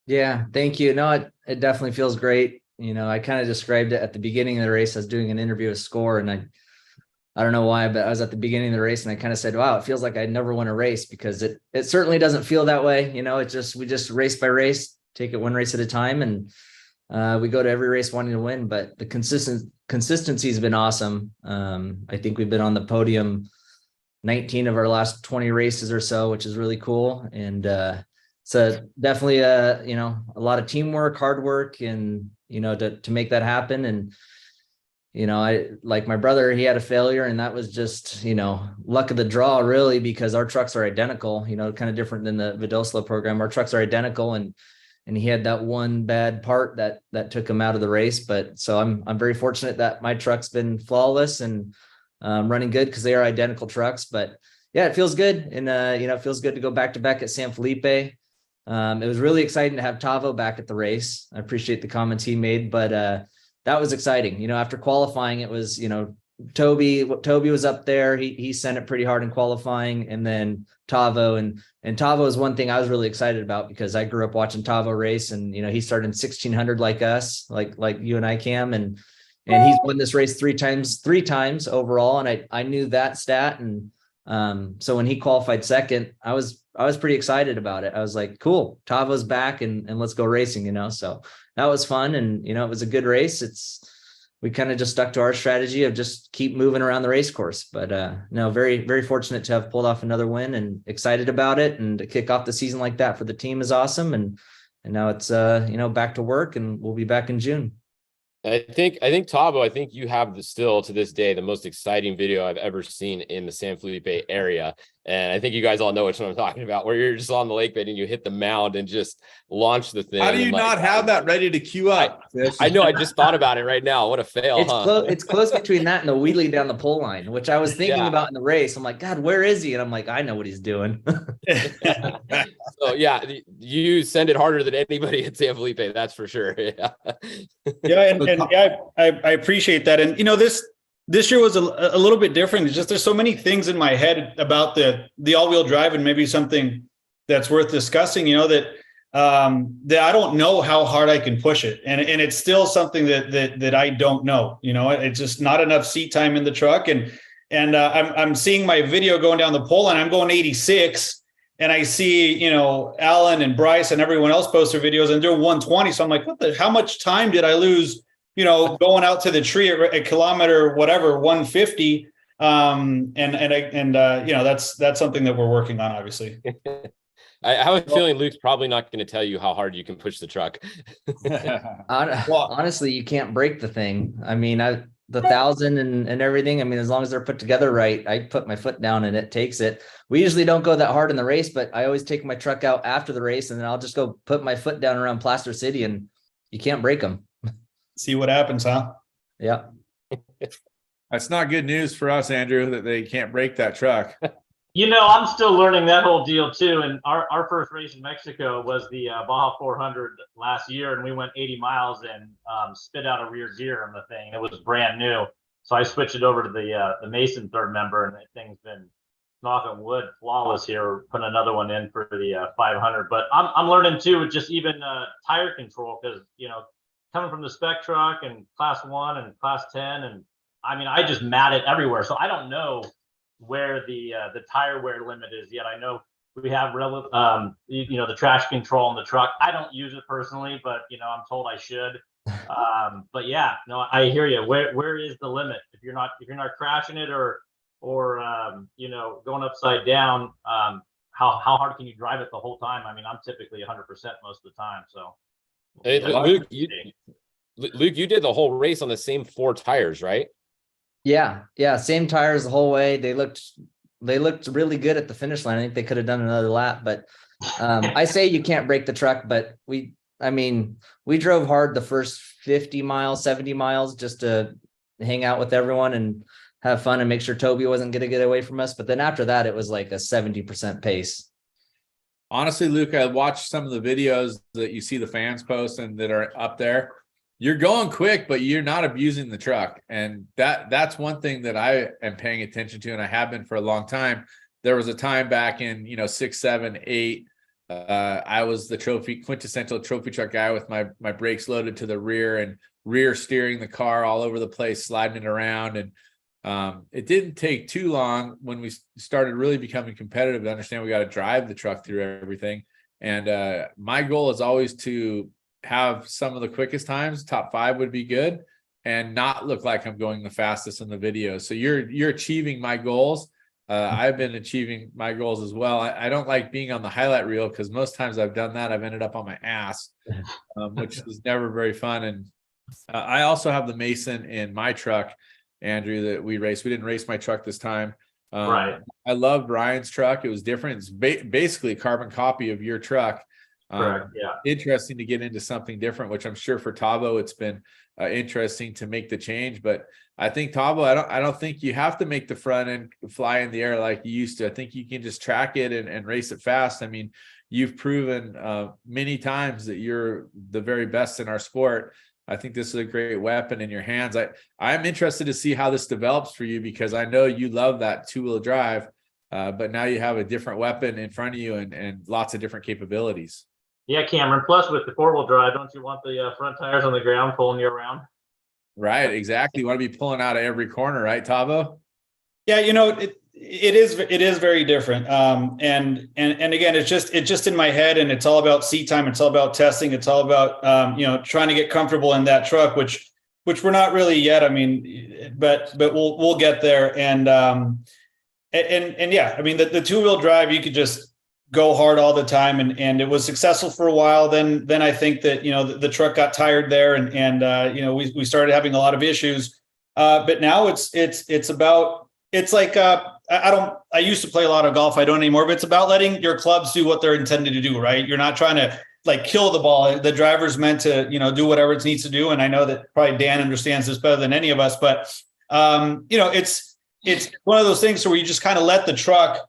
Yeah, thank you. No, it definitely feels great. I kind of described it at the beginning of the race. I was doing an interview with Score, and I don't know why, but I was at the beginning of the race and I kind of said, wow, it feels like I never won a race, because it certainly doesn't feel that way. We just race by race, take it one race at a time. And we go to every race wanting to win, but the consistency has been awesome. I think we've been on the podium 19 of our last 20 races or so, which is really cool. And so definitely a lot of teamwork, hard work, and to make that happen. And I, like my brother, he had a failure, and that was just luck of the draw, really, because our trucks are identical, kind of different than the Vidosla program. Our trucks are identical, and he had that one bad part that took him out of the race. But so I'm very fortunate that my truck's been flawless and running good, because they are identical trucks. But yeah, it feels good. And it feels good to go back to back at San Felipe. It was really exciting to have Tavo back at the race. I appreciate the comments he made, but that was exciting. After qualifying, it was, Toby was up there. He sent it pretty hard in qualifying, and then Tavo, and Tavo is one thing I was really excited about, because I grew up watching Tavo race, and he started in 1600 like us, like you and I, Cam, and he's won this race three times overall, and I knew that stat. And so when he qualified second, I was pretty excited about it. I was like, cool, Tavo's back, and let's go racing, so that was fun. And it was a good race. We kind of just stuck to our strategy of just keep moving around the race course. But no, very, very fortunate to have pulled off another win, and excited about it. And to kick off the season like that for the team is awesome. And now it's back to work, and we'll be back in June. I think Tavo, I think you have still to this day the most exciting video I've ever seen in the San Felipe area. And I think you guys all know which one I'm talking about, where you're just on the lake bed and you hit the mound and just launch the thing. How do you not have that ready to queue up? I know. I just thought about it right now. What a fail. It's close between that and the wheelie down the pole line, which I was thinking about in the race. I'm like, God, where is he? And I'm like, I know what he's doing. So yeah, you send it harder than anybody at San Felipe. That's for sure. Yeah. Yeah. I appreciate that. And, this year was a little bit different. It's just, there's so many things in my head about the all-wheel drive, and maybe something that's worth discussing, that I don't know how hard I can push it. And it's still something that I don't know, it's just not enough seat time in the truck. And I'm seeing my video going down the pole line. I'm going 86, and I see, Alan and Bryce and everyone else post their videos, and they're 120. So I'm like, how much time did I lose, going out to the tree at a kilometer, whatever, 150. That's something that we're working on, obviously. I have a feeling Luke's probably not going to tell you how hard you can push the truck. Honestly, you can't break the thing. I mean, the 1,000 and everything. I mean, as long as they're put together right, I put my foot down and it takes it. We usually don't go that hard in the race, but I always take my truck out after the race, and then I'll just go put my foot down around Plaster City, and you can't break them. See what happens, huh? Yeah. That's not good news for us, Andrew, that they can't break that truck. I'm still learning that whole deal too. And our first race in Mexico was the Baja 400 last year, and we went 80 miles and spit out a rear gear on the thing. It was brand new, so I switched it over to the Mason third member, and the thing's been knock on wood, flawless here. We're putting another one in for the 500. But I'm learning too with just even tire control, because coming from the Spec truck and class 1 and class 10, and I mean I just mat it everywhere, so I don't know where the tire wear limit is yet. I know we have the trash control in the truck. I don't use it personally, but I'm told I should. But yeah, no, I hear you. Where is the limit? If you're not crashing it or going upside down, how hard can you drive it the whole time? I mean, I'm typically 100% most of the time. So, hey, Luke, you did the whole race on the same 4 tires, right? Yeah, same tires the whole way. They looked really good at the finish line. I think they could have done another lap, but I say you can't break the truck, but we drove hard the first 50 miles, 70 miles just to hang out with everyone and have fun and make sure Toby wasn't going to get away from us. But then after that, it was like a 70% pace. Honestly, Luke, I watched some of the videos that you see the fans post and that are up there. You're going quick, but you're not abusing the truck. And that's one thing that I am paying attention to, and I have been for a long time. There was a time back in 6, 7, 8. I was the quintessential trophy truck guy with my brakes loaded to the rear and rear steering the car all over the place, sliding it around. And it didn't take too long when we started really becoming competitive to understand we got to drive the truck through everything. And my goal is always to have some of the quickest times. Top 5 would be good, and not look like I'm going the fastest in the video. So you're achieving my goals. I've been achieving my goals as well. I don't like being on the highlight reel, because most times I've done that, I've ended up on my ass, which is never very fun. And I also have the Mason in my truck, Andrew, that we raced. We didn't race my truck this time. Right. I love Brian's truck. It was different. It's basically a carbon copy of your truck. Correct. Yeah. Interesting to get into something different, which I'm sure for Tavo it's been interesting to make the change. But I think Tavo, I don't think you have to make the front end fly in the air like you used to. I think you can just track it and race it fast. I mean, you've proven many times that you're the very best in our sport. I think this is a great weapon in your hands. I'm interested to see how this develops for you, because I know you love that 2-wheel drive, but now you have a different weapon in front of you and lots of different capabilities. Yeah, Cameron. Plus, with the 4-wheel drive, don't you want the front tires on the ground pulling you around? Right, exactly. You want to be pulling out of every corner, right, Tavo? Yeah, it is very different. And again, it's just in my head, and it's all about seat time. It's all about testing. It's all about trying to get comfortable in that truck, which we're not really yet. I mean, but we'll get there. And yeah, I mean, the 2-wheel drive, you could just go hard all the time, and it was successful for a while. Then I think that the truck got tired there, and we started having a lot of issues. But now it's about, it's like I used to play a lot of golf. I don't anymore, but it's about letting your clubs do what they're intended to do, right? You're not trying to kill the ball. The driver's meant to do whatever it needs to do. And I know that probably Dan understands this better than any of us, but it's one of those things where you just kind of let the truck,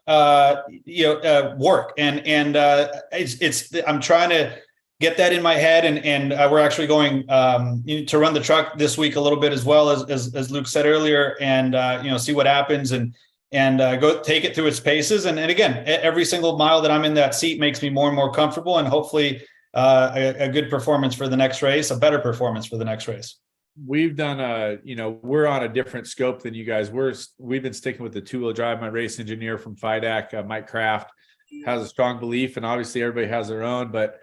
work. And I'm trying to get that in my head. And we're actually going to run the truck this week a little bit as well, as Luke said earlier, and see what happens and go take it through its paces. And again, every single mile that I'm in that seat makes me more and more comfortable, and hopefully a good performance for the next race, a better performance for the next race. We've done we're on a different scope than you guys. We've been sticking with the 2-wheel drive. My race engineer from FIDAC, Mike Kraft, has a strong belief, and obviously everybody has their own, but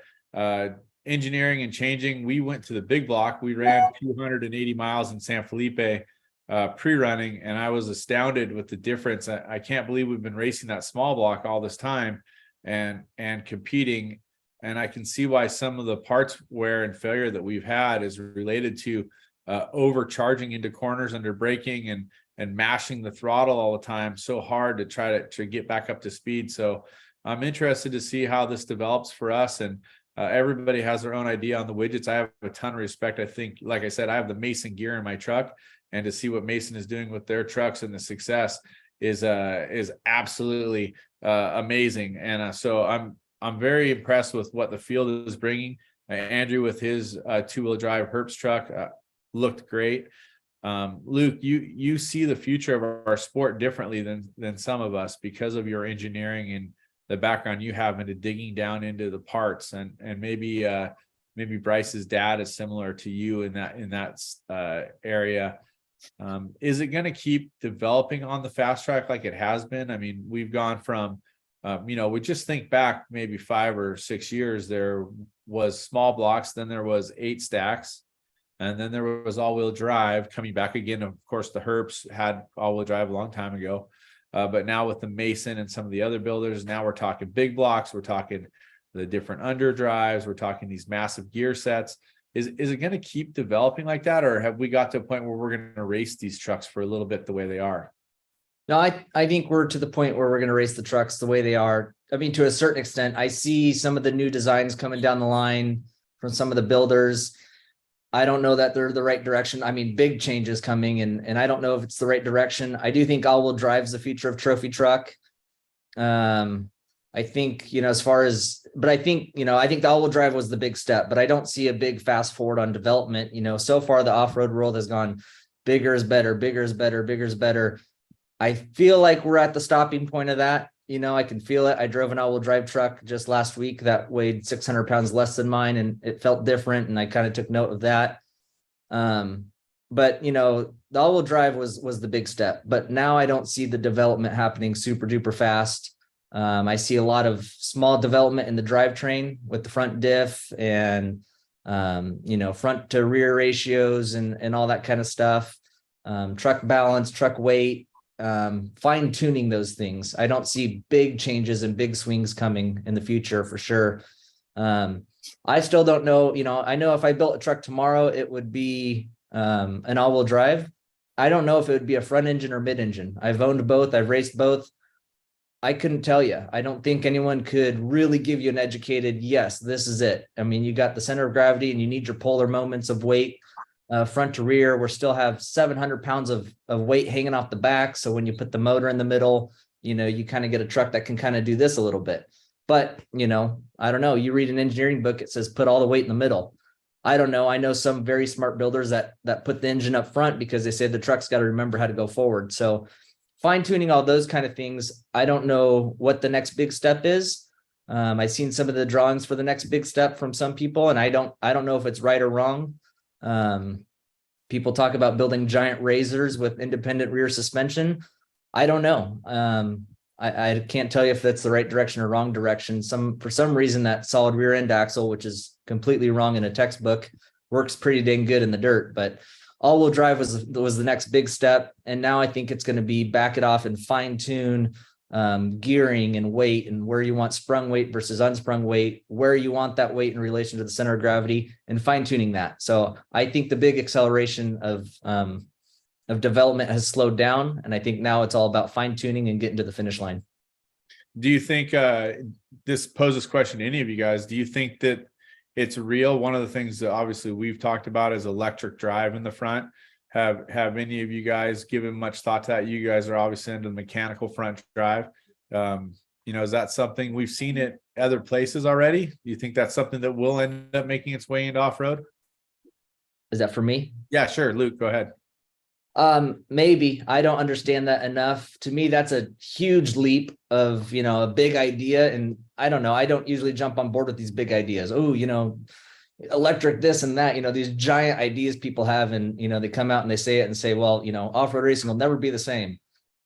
engineering and changing, we went to the big block. We ran 280 miles in San Felipe pre-running, and I was astounded with the difference. I can't believe we've been racing that small block all this time and competing. And I can see why some of the parts wear and failure that we've had is related to overcharging into corners under braking and mashing the throttle all the time so hard to try to get back up to speed. So I'm interested to see how this develops for us. And everybody has their own idea on the widgets. I have a ton of respect. I think, like I said, I have the Mason gear in my truck, and to see what Mason is doing with their trucks and the success is absolutely amazing. And so I'm very impressed with what the field is bringing. Andrew with his 2-wheel drive Herbst truck looked great. Luke, you see the future of our sport differently than some of us because of your engineering and the background you have into digging down into the parts, and maybe Bryce's dad is similar to you in that area. Is it going to keep developing on the fast track like it has been? I mean, we've gone from, we just think back maybe 5 or 6 years, there was small blocks, then there was 8 stacks, and then there was all-wheel drive coming back again. Of course, the Herps had all-wheel drive a long time ago. But now with the Mason and some of the other builders, now we're talking big blocks, we're talking the different underdrives, we're talking these massive gear sets. Is it going to keep developing like that, or have we got to a point where we're going to race these trucks for a little bit the way they are? No, I think we're to the point where we're going to race the trucks the way they are. I mean, to a certain extent, I see some of the new designs coming down the line from some of the builders. I don't know that they're the right direction. I mean, big changes coming, and I don't know if it's the right direction. I do think all-wheel drive is the future of trophy truck. I think, as far as, but I think the all-wheel drive was the big step, but I don't see a big fast forward on development. So far the off-road world has gone bigger is better, bigger is better, bigger is better. I feel like we're at the stopping point of that. I can feel it. I drove an all-wheel drive truck just last week that weighed 600 pounds less than mine, and it felt different. And I kind of took note of that. But the all-wheel drive was the big step, but now I don't see the development happening super duper fast. I see a lot of small development in the drivetrain with the front diff and, front to rear ratios and all that kind of stuff. Truck balance, truck weight, fine tuning those things. I don't see big changes and big swings coming in the future for sure. I still don't know, I know if I built a truck tomorrow, it would be an all-wheel drive. I don't know if it would be a front engine or mid engine. I've owned both. I've raced both. I couldn't tell you. I don't think anyone could really give you an educated, yes, this is it. I mean, you got the center of gravity and you need your polar moments of weight, front to rear. We still have 700 pounds of weight hanging off the back. So when you put the motor in the middle, you kind of get a truck that can kind of do this a little bit. But, I don't know. You read an engineering book, it says put all the weight in the middle. I don't know. I know some very smart builders that put the engine up front because they say the truck's got to remember how to go forward. So fine tuning all those kind of things. I don't know what the next big step is. I've seen some of the drawings for the next big step from some people, and I don't know if it's right or wrong. People talk about building giant razors with independent rear suspension. I don't know. I can't tell you if that's the right direction or wrong direction. For some reason, that solid rear end axle, which is completely wrong in a textbook, works pretty dang good in the dirt. But all-wheel drive was the next big step, and now I think it's going to be back it off and fine tune gearing and weight and where you want sprung weight versus unsprung weight, where you want that weight in relation to the center of gravity, and fine tuning that. So I think the big acceleration of development has slowed down, and I think now it's all about fine tuning and getting to the finish line. Do you think this poses a question to any of you guys? Do you think that it's real? One of the things that obviously we've talked about is electric drive in the front. Have any of you guys given much thought to that? You guys are obviously into the mechanical front drive. Is that something we've seen it other places already? Do you think that's something that will end up making its way into off-road? Is that for me? Yeah, sure. Luke, go ahead. Maybe. I don't understand that enough. To me, that's a huge leap of, a big idea. And I don't know. I don't usually jump on board with these big ideas. Oh, electric this and that, these giant ideas people have. And, they come out and they say it and say, well, off-road racing will never be the same,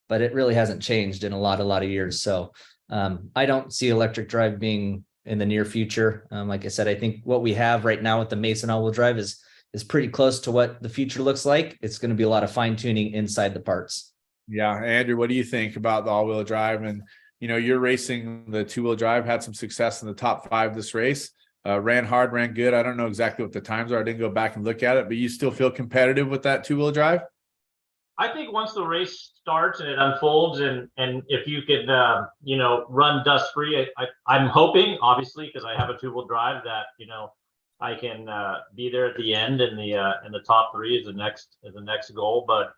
but it really hasn't changed in a lot of years. So, I don't see electric drive being in the near future. Like I said, I think what we have right now with the Mason all-wheel drive is pretty close to what the future looks like. It's going to be a lot of fine tuning inside the parts. Yeah. Andrew, what do you think about the all-wheel drive? And, you're racing the two-wheel drive, had some success in the top 5 this race, ran hard, ran good. I don't know exactly what the times are. I didn't go back and look at it, but you still feel competitive with that two-wheel drive? I think once the race starts and it unfolds, and if you could, run dust free, I'm hoping, obviously, because I have a two-wheel drive, that, I can be there at the end, and the top 3 is the next goal. But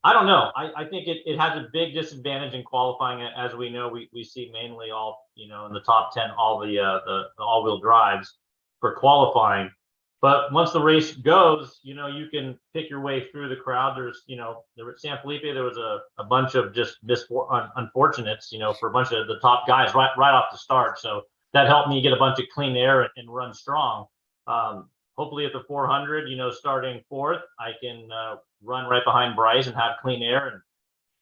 I don't know. I think it has a big disadvantage in qualifying. As we know, we see mainly all in the top 10 all the all-wheel drives for qualifying. But once the race goes, you know, you can pick your way through the crowd. There's, you know, there at San Felipe, there was a bunch of just unfortunates, you know, for a bunch of the top guys right off the start. So that helped me get a bunch of clean air and run strong. Hopefully at the 400, you know, starting fourth, I can run right behind Bryce and have clean air.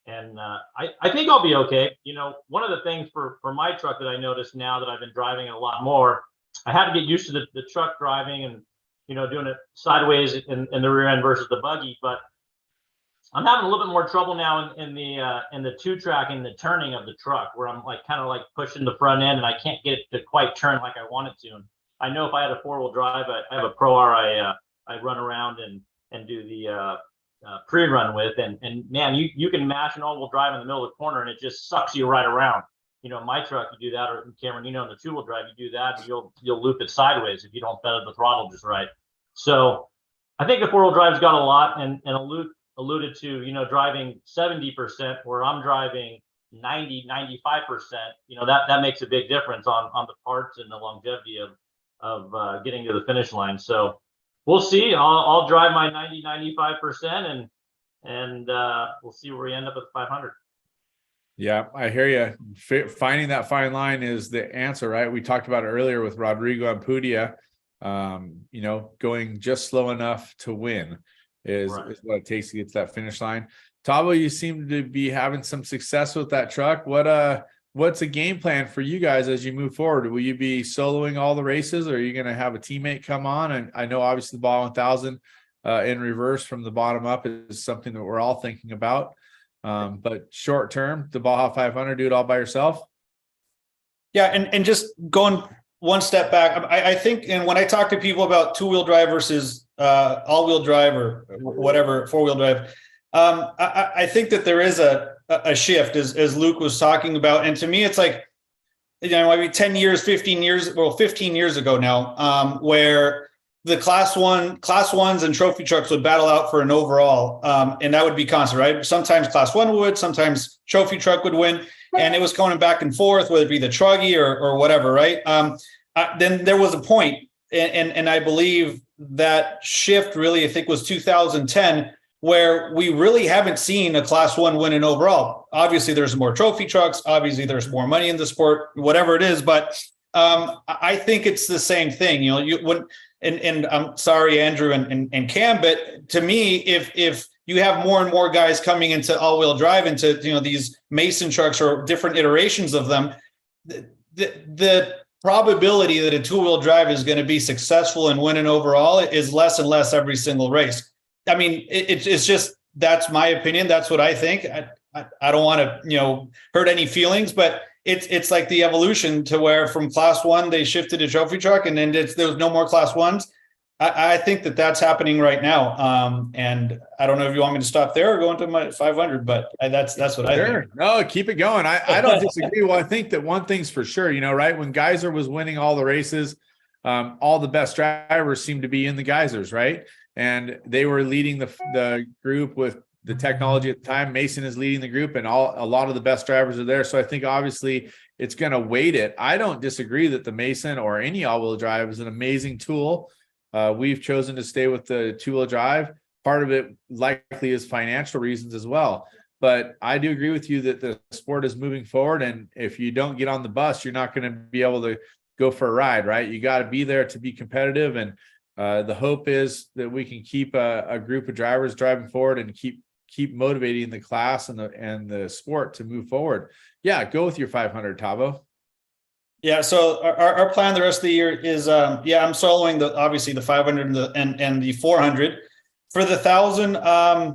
And I think I'll be okay. You know, one of the things for my truck that I noticed now that I've been driving it a lot more, I had to get used to the truck driving and, you know, doing it sideways in the rear end versus the buggy. But I'm having a little bit more trouble now in the two track and the turning of the truck, where I'm like kind of like pushing the front end and I can't get it to quite turn like I want it to. And I know if I had a 4-wheel drive, I have a Pro R I run around and do the pre-run with, and man, you can mash an all-wheel drive in the middle of the corner and it just sucks you right around. You know, my truck, you do that, or Cameron, you know, in the 2-wheel drive, you do that, and you'll loop it sideways if you don't feather the throttle just right. So I think the 4-wheel drive's got a lot, and alluded to, you know, driving 70% where I'm driving 90, 95%. You know, that makes a big difference on the parts and the longevity of getting to the finish line. So we'll see. I'll drive my 90, 95%, and we'll see where we end up at 500. Yeah, I hear you. Finding that fine line is the answer, right? We talked about it earlier with Rodrigo and Pudia. You know, going just slow enough to win is what it takes to get to that finish line. Tavo, you seem to be having some success with that truck. What's a game plan for you guys as you move forward? Will you be soloing all the races, or are you going to have a teammate come on? And I know obviously the Baja 1000 in reverse from the bottom up is something that we're all thinking about. But short term, the Baja 500, do it all by yourself? Yeah, and just going one step back, I think, and when I talk to people about 2-wheel drive versus all-wheel drive or whatever, 4-wheel drive, I think that there is a shift, as Luke was talking about. And to me, it's like, you know, maybe 10 years, 15 years ago now, where the class ones and trophy trucks would battle out for an overall. And that would be constant, right? Sometimes class one would, sometimes trophy truck would win. And it was going back and forth, whether it be the truggy or whatever, right? Then there was a point, and I believe that shift really, I think, was 2010, where we really haven't seen a class one win in overall. Obviously, there's more trophy trucks. Obviously, there's more money in the sport, whatever it is. But I think it's the same thing. You know, and I'm sorry, Andrew and Cam, but to me, if you have more and more guys coming into all-wheel drive, into, you know, these Mason trucks or different iterations of them, the probability that a 2-wheel drive is going to be successful and win an overall is less and less every single race. I mean, it's just, that's my opinion. That's what I think. I don't want to, you know, hurt any feelings, but it's like the evolution to where from class one, they shifted to trophy truck, and then there was no more class ones. I think that's happening right now. And I don't know if you want me to stop there or go into my 500, but that's what I think. No, keep it going. I don't disagree. Well, I think that one thing's for sure, you know, right? When Geyser was winning all the races, all the best drivers seemed to be in the Geysers, right? And they were leading the group with the technology at the time. Mason is leading the group, and a lot of the best drivers are there. So I think obviously it's going to weight it. I don't disagree that the Mason or any all-wheel drive is an amazing tool. We've chosen to stay with the 2-wheel drive. Part of it likely is financial reasons as well. But I do agree with you that the sport is moving forward. And if you don't get on the bus, you're not going to be able to go for a ride, right? You got to be there to be competitive. And the hope is that we can keep a group of drivers driving forward and keep motivating the class and the sport to move forward. Yeah, go with your 500, Tavo. Yeah, so our plan the rest of the year is, I'm soloing obviously the 500 and the 400. For the 1,000, I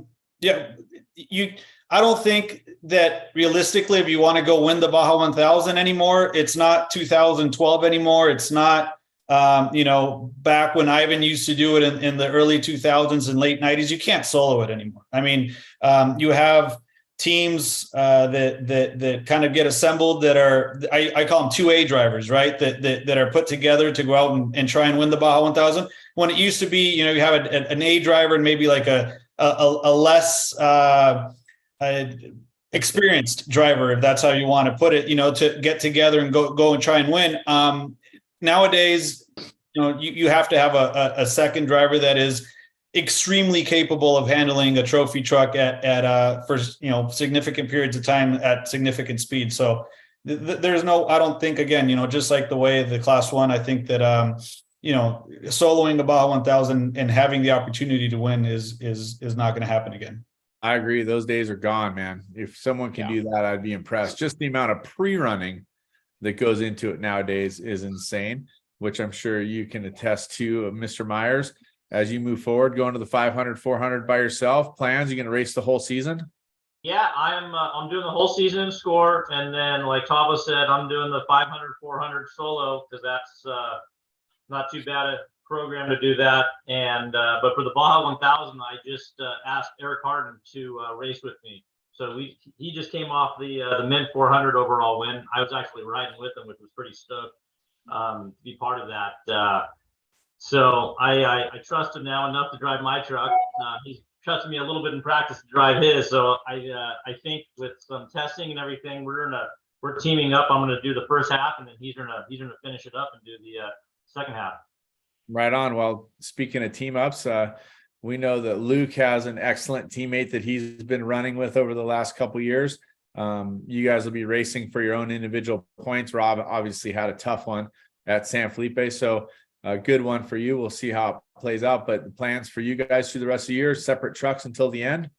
don't think that realistically, if you want to go win the Baja 1000 anymore, it's not 2012 anymore. It's not, back when Ivan used to do it in the early 2000s and late 90s. You can't solo it anymore. I mean, you have teams that kind of get assembled that are, I call them 2A drivers, right? That are put together to go out and try and win the Baja 1000. When it used to be, you have an A driver and maybe like a less experienced driver, if that's how you want to put it, to get together and go and try and win. Nowadays, you have to have a second driver that is extremely capable of handling a trophy truck at for significant periods of time at significant speed. So there's no, I don't think, again, just like the way the Class 1, I think that soloing a Baja 1000 and having the opportunity to win is not going to happen again. I agree. Those days are gone, man. If someone can do that, I'd be impressed. Just the amount of pre-running that goes into it nowadays is insane, which I'm sure you can attest to, Mr. Myers. As you move forward, going to the 500, 400 by yourself, plans, you going to race the whole season? Yeah, I'm doing the whole season in score, and then like Tava said, I'm doing the 500, 400 solo because that's not too bad a program to do that. And but for the Baja 1000, I just asked Eric Harden to race with me. So he just came off the Mint 400 overall win. I was actually riding with him, which was pretty stoked to be part of that. So I trust him now enough to drive my truck. He's trusted me a little bit in practice to drive his. So I think with some testing and everything, we're teaming up. I'm gonna do the first half, and then he's gonna finish it up and do the second half. Right on. Well, speaking of team ups, we know that Luke has an excellent teammate that he's been running with over the last couple of years. You guys will be racing for your own individual points. Rob obviously had a tough one at San Felipe, so a good one for you. We'll see how it plays out, but the plans for you guys through the rest of the year, separate trucks until the end.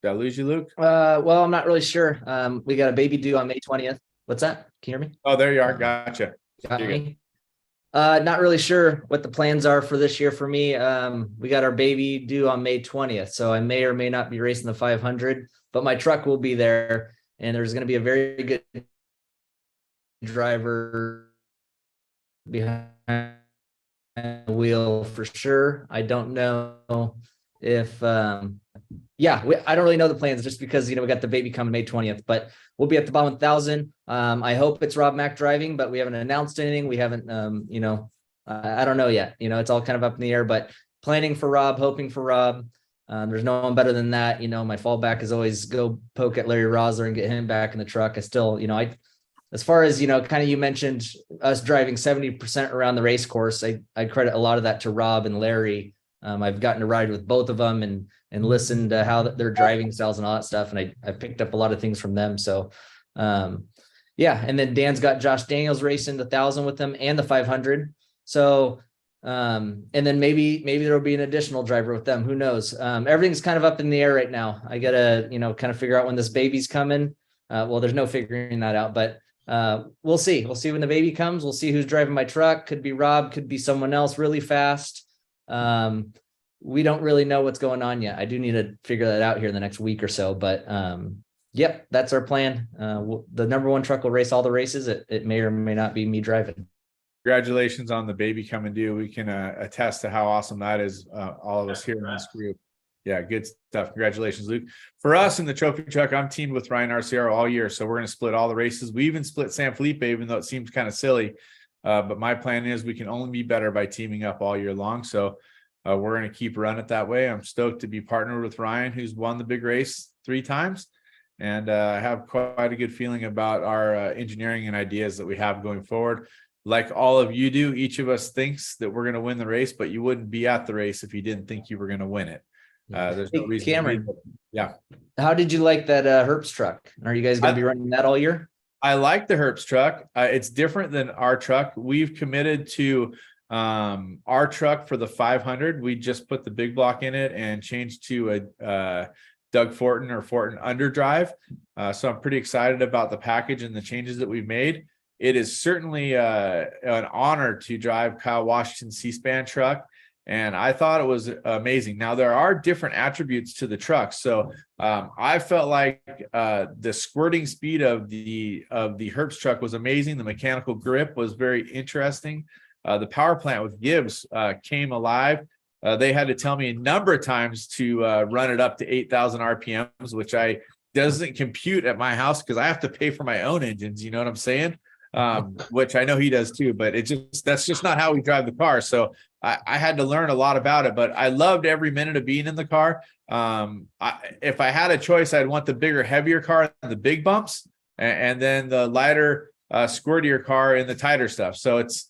Did I lose you, Luke? Well, I'm not really sure. We got a baby due on May 20th. What's that? Can you hear me? Oh, there you are. Gotcha. Got me. Not really sure what the plans are for this year for me. We got our baby due on May 20th, so I may or may not be racing the 500, but my truck will be there, and there's going to be a very good driver behind the wheel for sure. I don't know if I don't really know the plans just because we got the baby coming May 20th, but we'll be at the Baja 1000. I hope it's Rob Mack driving, but we haven't announced anything. We haven't I don't know yet. It's all kind of up in the air, but planning for Rob, hoping for Rob. There's no one better than that. My fallback is always go poke at Larry Rosler and get him back in the truck. I still, as far as, kind of, you mentioned us driving 70% around the race course. I credit a lot of that to Rob and Larry. I've gotten to ride with both of them and listen to how their driving styles and all that stuff. And I picked up a lot of things from them. So, and then Dan's got Josh Daniels racing the 1,000 with them and the 500. So, and then maybe there'll be an additional driver with them. Who knows? Everything's kind of up in the air right now. I gotta, kind of figure out when this baby's coming. Well, there's no figuring that out, but we'll see. We'll see when the baby comes. We'll see who's driving my truck. Could be Rob, could be someone else really fast. We don't really know what's going on yet. I do need to figure that out here in the next week or so, but yep, that's our plan. The number one truck will race all the races. It may or may not be me driving. Congratulations on the baby coming due. We can attest to how awesome that is. All of us here in this group. Yeah, good stuff. Congratulations, Luke. For us in the trophy truck, I'm teamed with Ryan Arciero all year. So we're going to split all the races. We even split San Felipe, even though it seems kind of silly. But my plan is we can only be better by teaming up all year long. So we're going to keep running it that way. I'm stoked to be partnered with Ryan, who's won the big race 3 times. And I have quite a good feeling about our engineering and ideas that we have going forward. Like all of you do, each of us thinks that we're going to win the race, but you wouldn't be at the race if you didn't think you were going to win it. There's no reason. Cameron, yeah. How did you like that Herbst truck? Are you guys going to be running that all year? I like the Herbst truck. It's different than our truck. We've committed to our truck for the 500. We just put the big block in it and changed to a Doug Fortin or Fortin underdrive. So I'm pretty excited about the package and the changes that we've made. It is certainly an honor to drive Kyle Washington's C-SPAN truck. And I thought it was amazing. Now, there are different attributes to the truck. So I felt like the squirting speed of the Herbst truck was amazing. The mechanical grip was very interesting. The power plant with Gibbs came alive. They had to tell me a number of times to run it up to 8,000 RPMs, which doesn't compute at my house because I have to pay for my own engines. You know what I'm saying? Which I know he does too, but that's just not how we drive the car. So I had to learn a lot about it, but I loved every minute of being in the car. If I had a choice, I'd want the bigger, heavier car and the big bumps, and then the lighter, squirtier car in the tighter stuff. So it's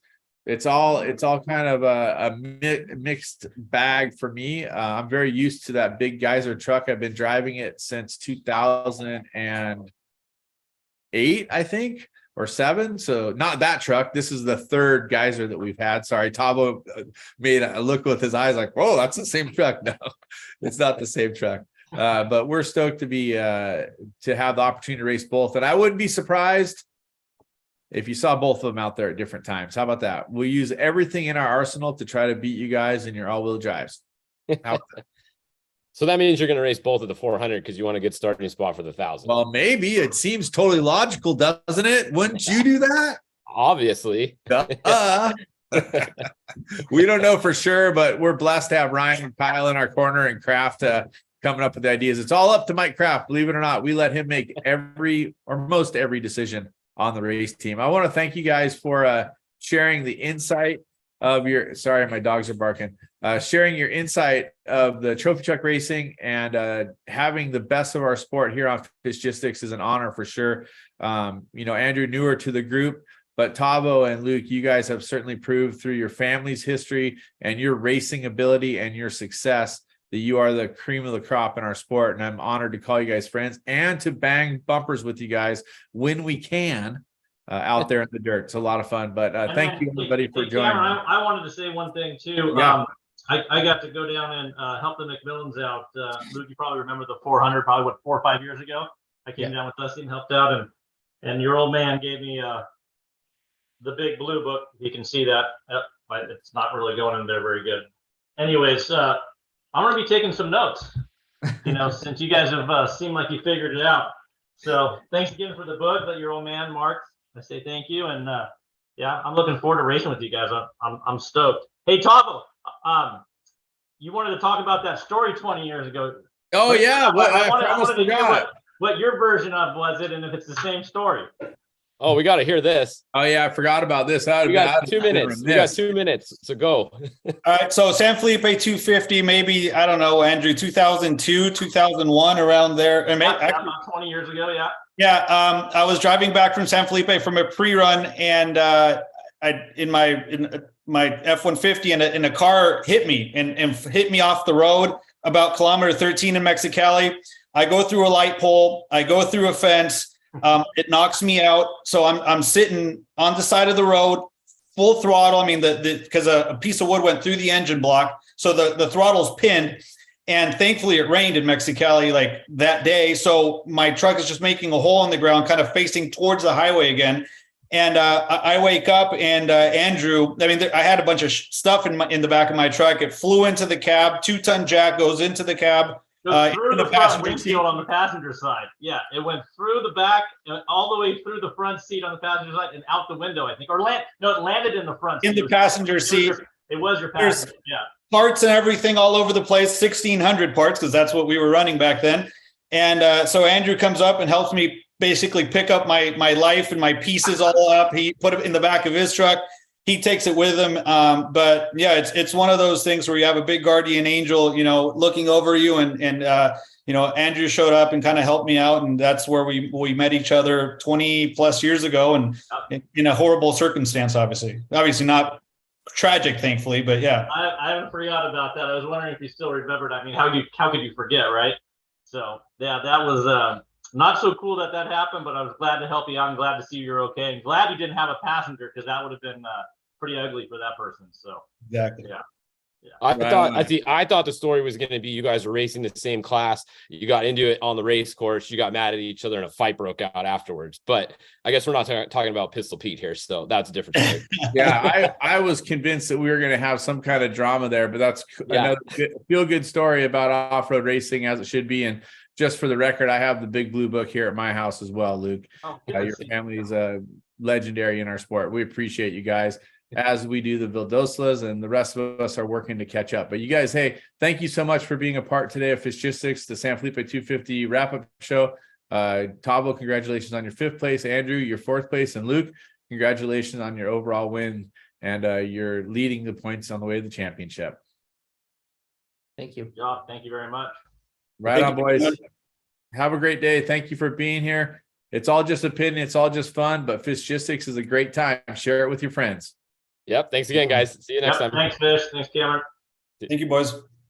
all kind of a mixed bag for me. I'm very used to that big geyser truck. I've been driving it since 2008, I think, or 7. So not that truck. This is the third geyser that we've had. Sorry, Tavo made a look with his eyes like, "Whoa, that's the same truck." No, it's not the same truck. But we're stoked to be to have the opportunity to race both. And I wouldn't be surprised if you saw both of them out there at different times. How about that? We'll use everything in our arsenal to try to beat you guys in your all-wheel drives. So that means you're going to race both of the 400 because you want to get starting spot for the 1,000. Well, maybe. It seems totally logical, doesn't it? Wouldn't you do that? Obviously. We don't know for sure, but we're blessed to have Ryan and Kyle in our corner and Kraft coming up with the ideas. It's all up to Mike Kraft. Believe it or not, we let him make most every decision on the race team. I want to thank you guys for sharing the insight of your, sorry, my dogs are barking, sharing your insight of the trophy truck racing and having the best of our sport here on Fishgistics is an honor for sure. Andrew, newer to the group, but Tavo and Luke, you guys have certainly proved through your family's history and your racing ability and your success that you are the cream of the crop in our sport. And I'm honored to call you guys friends and to bang bumpers with you guys when we can out there in the dirt. It's a lot of fun, but thank you everybody for joining. Cameron, I wanted to say one thing too. Yeah. I got to go down and help the McMillans out. Luke, you probably remember the 400, probably 4 or 5 years ago. I came down with Dusty and helped out, and your old man gave me the big blue book. You can see that, but it's not really going in there very good. Anyways, I'm going to be taking some notes, since you guys have seemed like you figured it out. So thanks again for the book that your old man marked. I say thank you. And I'm looking forward to racing with you guys. I'm stoked. Hey, Tavo, you wanted to talk about that story 20 years ago. Oh, yeah. I wanted to hear what your version of was it, and if it's the same story. Oh, we got to hear this. Oh, yeah. I forgot about this. We got 2 minutes. We got 2 minutes. So go. All right. So San Felipe 250, maybe, I don't know, Andrew, 2002, 2001, around there. And about 20 years ago. Yeah. Yeah. I was driving back from San Felipe from a pre-run, and in my F-150 and a car hit me and hit me off the road about kilometer 13 in Mexicali. I go through a light pole. I go through a fence. It knocks me out. So I'm sitting on the side of the road, full throttle. I mean, because a piece of wood went through the engine block. So the throttle's pinned. And thankfully it rained in Mexicali like that day. So my truck is just making a hole in the ground, kind of facing towards the highway again. And I wake up and Andrew, I had a bunch of stuff in the back of my truck. It flew into the cab, 2-ton jack goes into the cab. Through the front windshield on the passenger side. Yeah, it went through the back, all the way through the front seat on the passenger side and out the window, I think. Or it landed in the front seat. In the passenger seat. It was your passenger, yeah. Parts and everything all over the place, 1,600 parts, because that's what we were running back then. And so Andrew comes up and helps me basically pick up my life and my pieces all up. He put it in the back of his truck. He takes it with him. But yeah, it's one of those things where you have a big guardian angel, looking over you. And Andrew showed up and kind of helped me out. And that's where we met each other 20 plus years ago, and in a horrible circumstance, obviously not tragic, thankfully, but yeah. I haven't forgot about that. I was wondering if you still remembered. I mean, how could you forget, right? So yeah, that was not so cool that happened, but I was glad to help you out and glad to see you're okay, and glad you didn't have a passenger, because that would have been pretty ugly for that person. So exactly. Yeah. I thought the story was going to be you guys were racing the same class. You got into it on the race course. You got mad at each other and a fight broke out afterwards. But I guess we're not talking about Pistol Pete here. So that's a different story. Yeah, I was convinced that we were going to have some kind of drama there, but that's another feel-good story about off-road racing, as it should be. And just for the record, I have the big blue book here at my house as well, Luke. Your family is legendary in our sport. We appreciate you guys, as we do the Vildoslas, and the rest of us are working to catch up. But you guys, hey, thank you so much for being a part today of Fishgistics, the San Felipe 250 wrap-up show. Tavo, congratulations on your 5th place. Andrew, your 4th place. And Luke, congratulations on your overall win. And you're leading the points on the way to the championship. Thank you. Yeah, thank you very much. Right on, boys. Have a great day. Thank you for being here. It's all just opinion. It's all just fun, but Fishgistics is a great time. Share it with your friends. Yep. Thanks again, guys. See you next time. Thanks, Fish. Thanks, Cameron. Thank you, boys.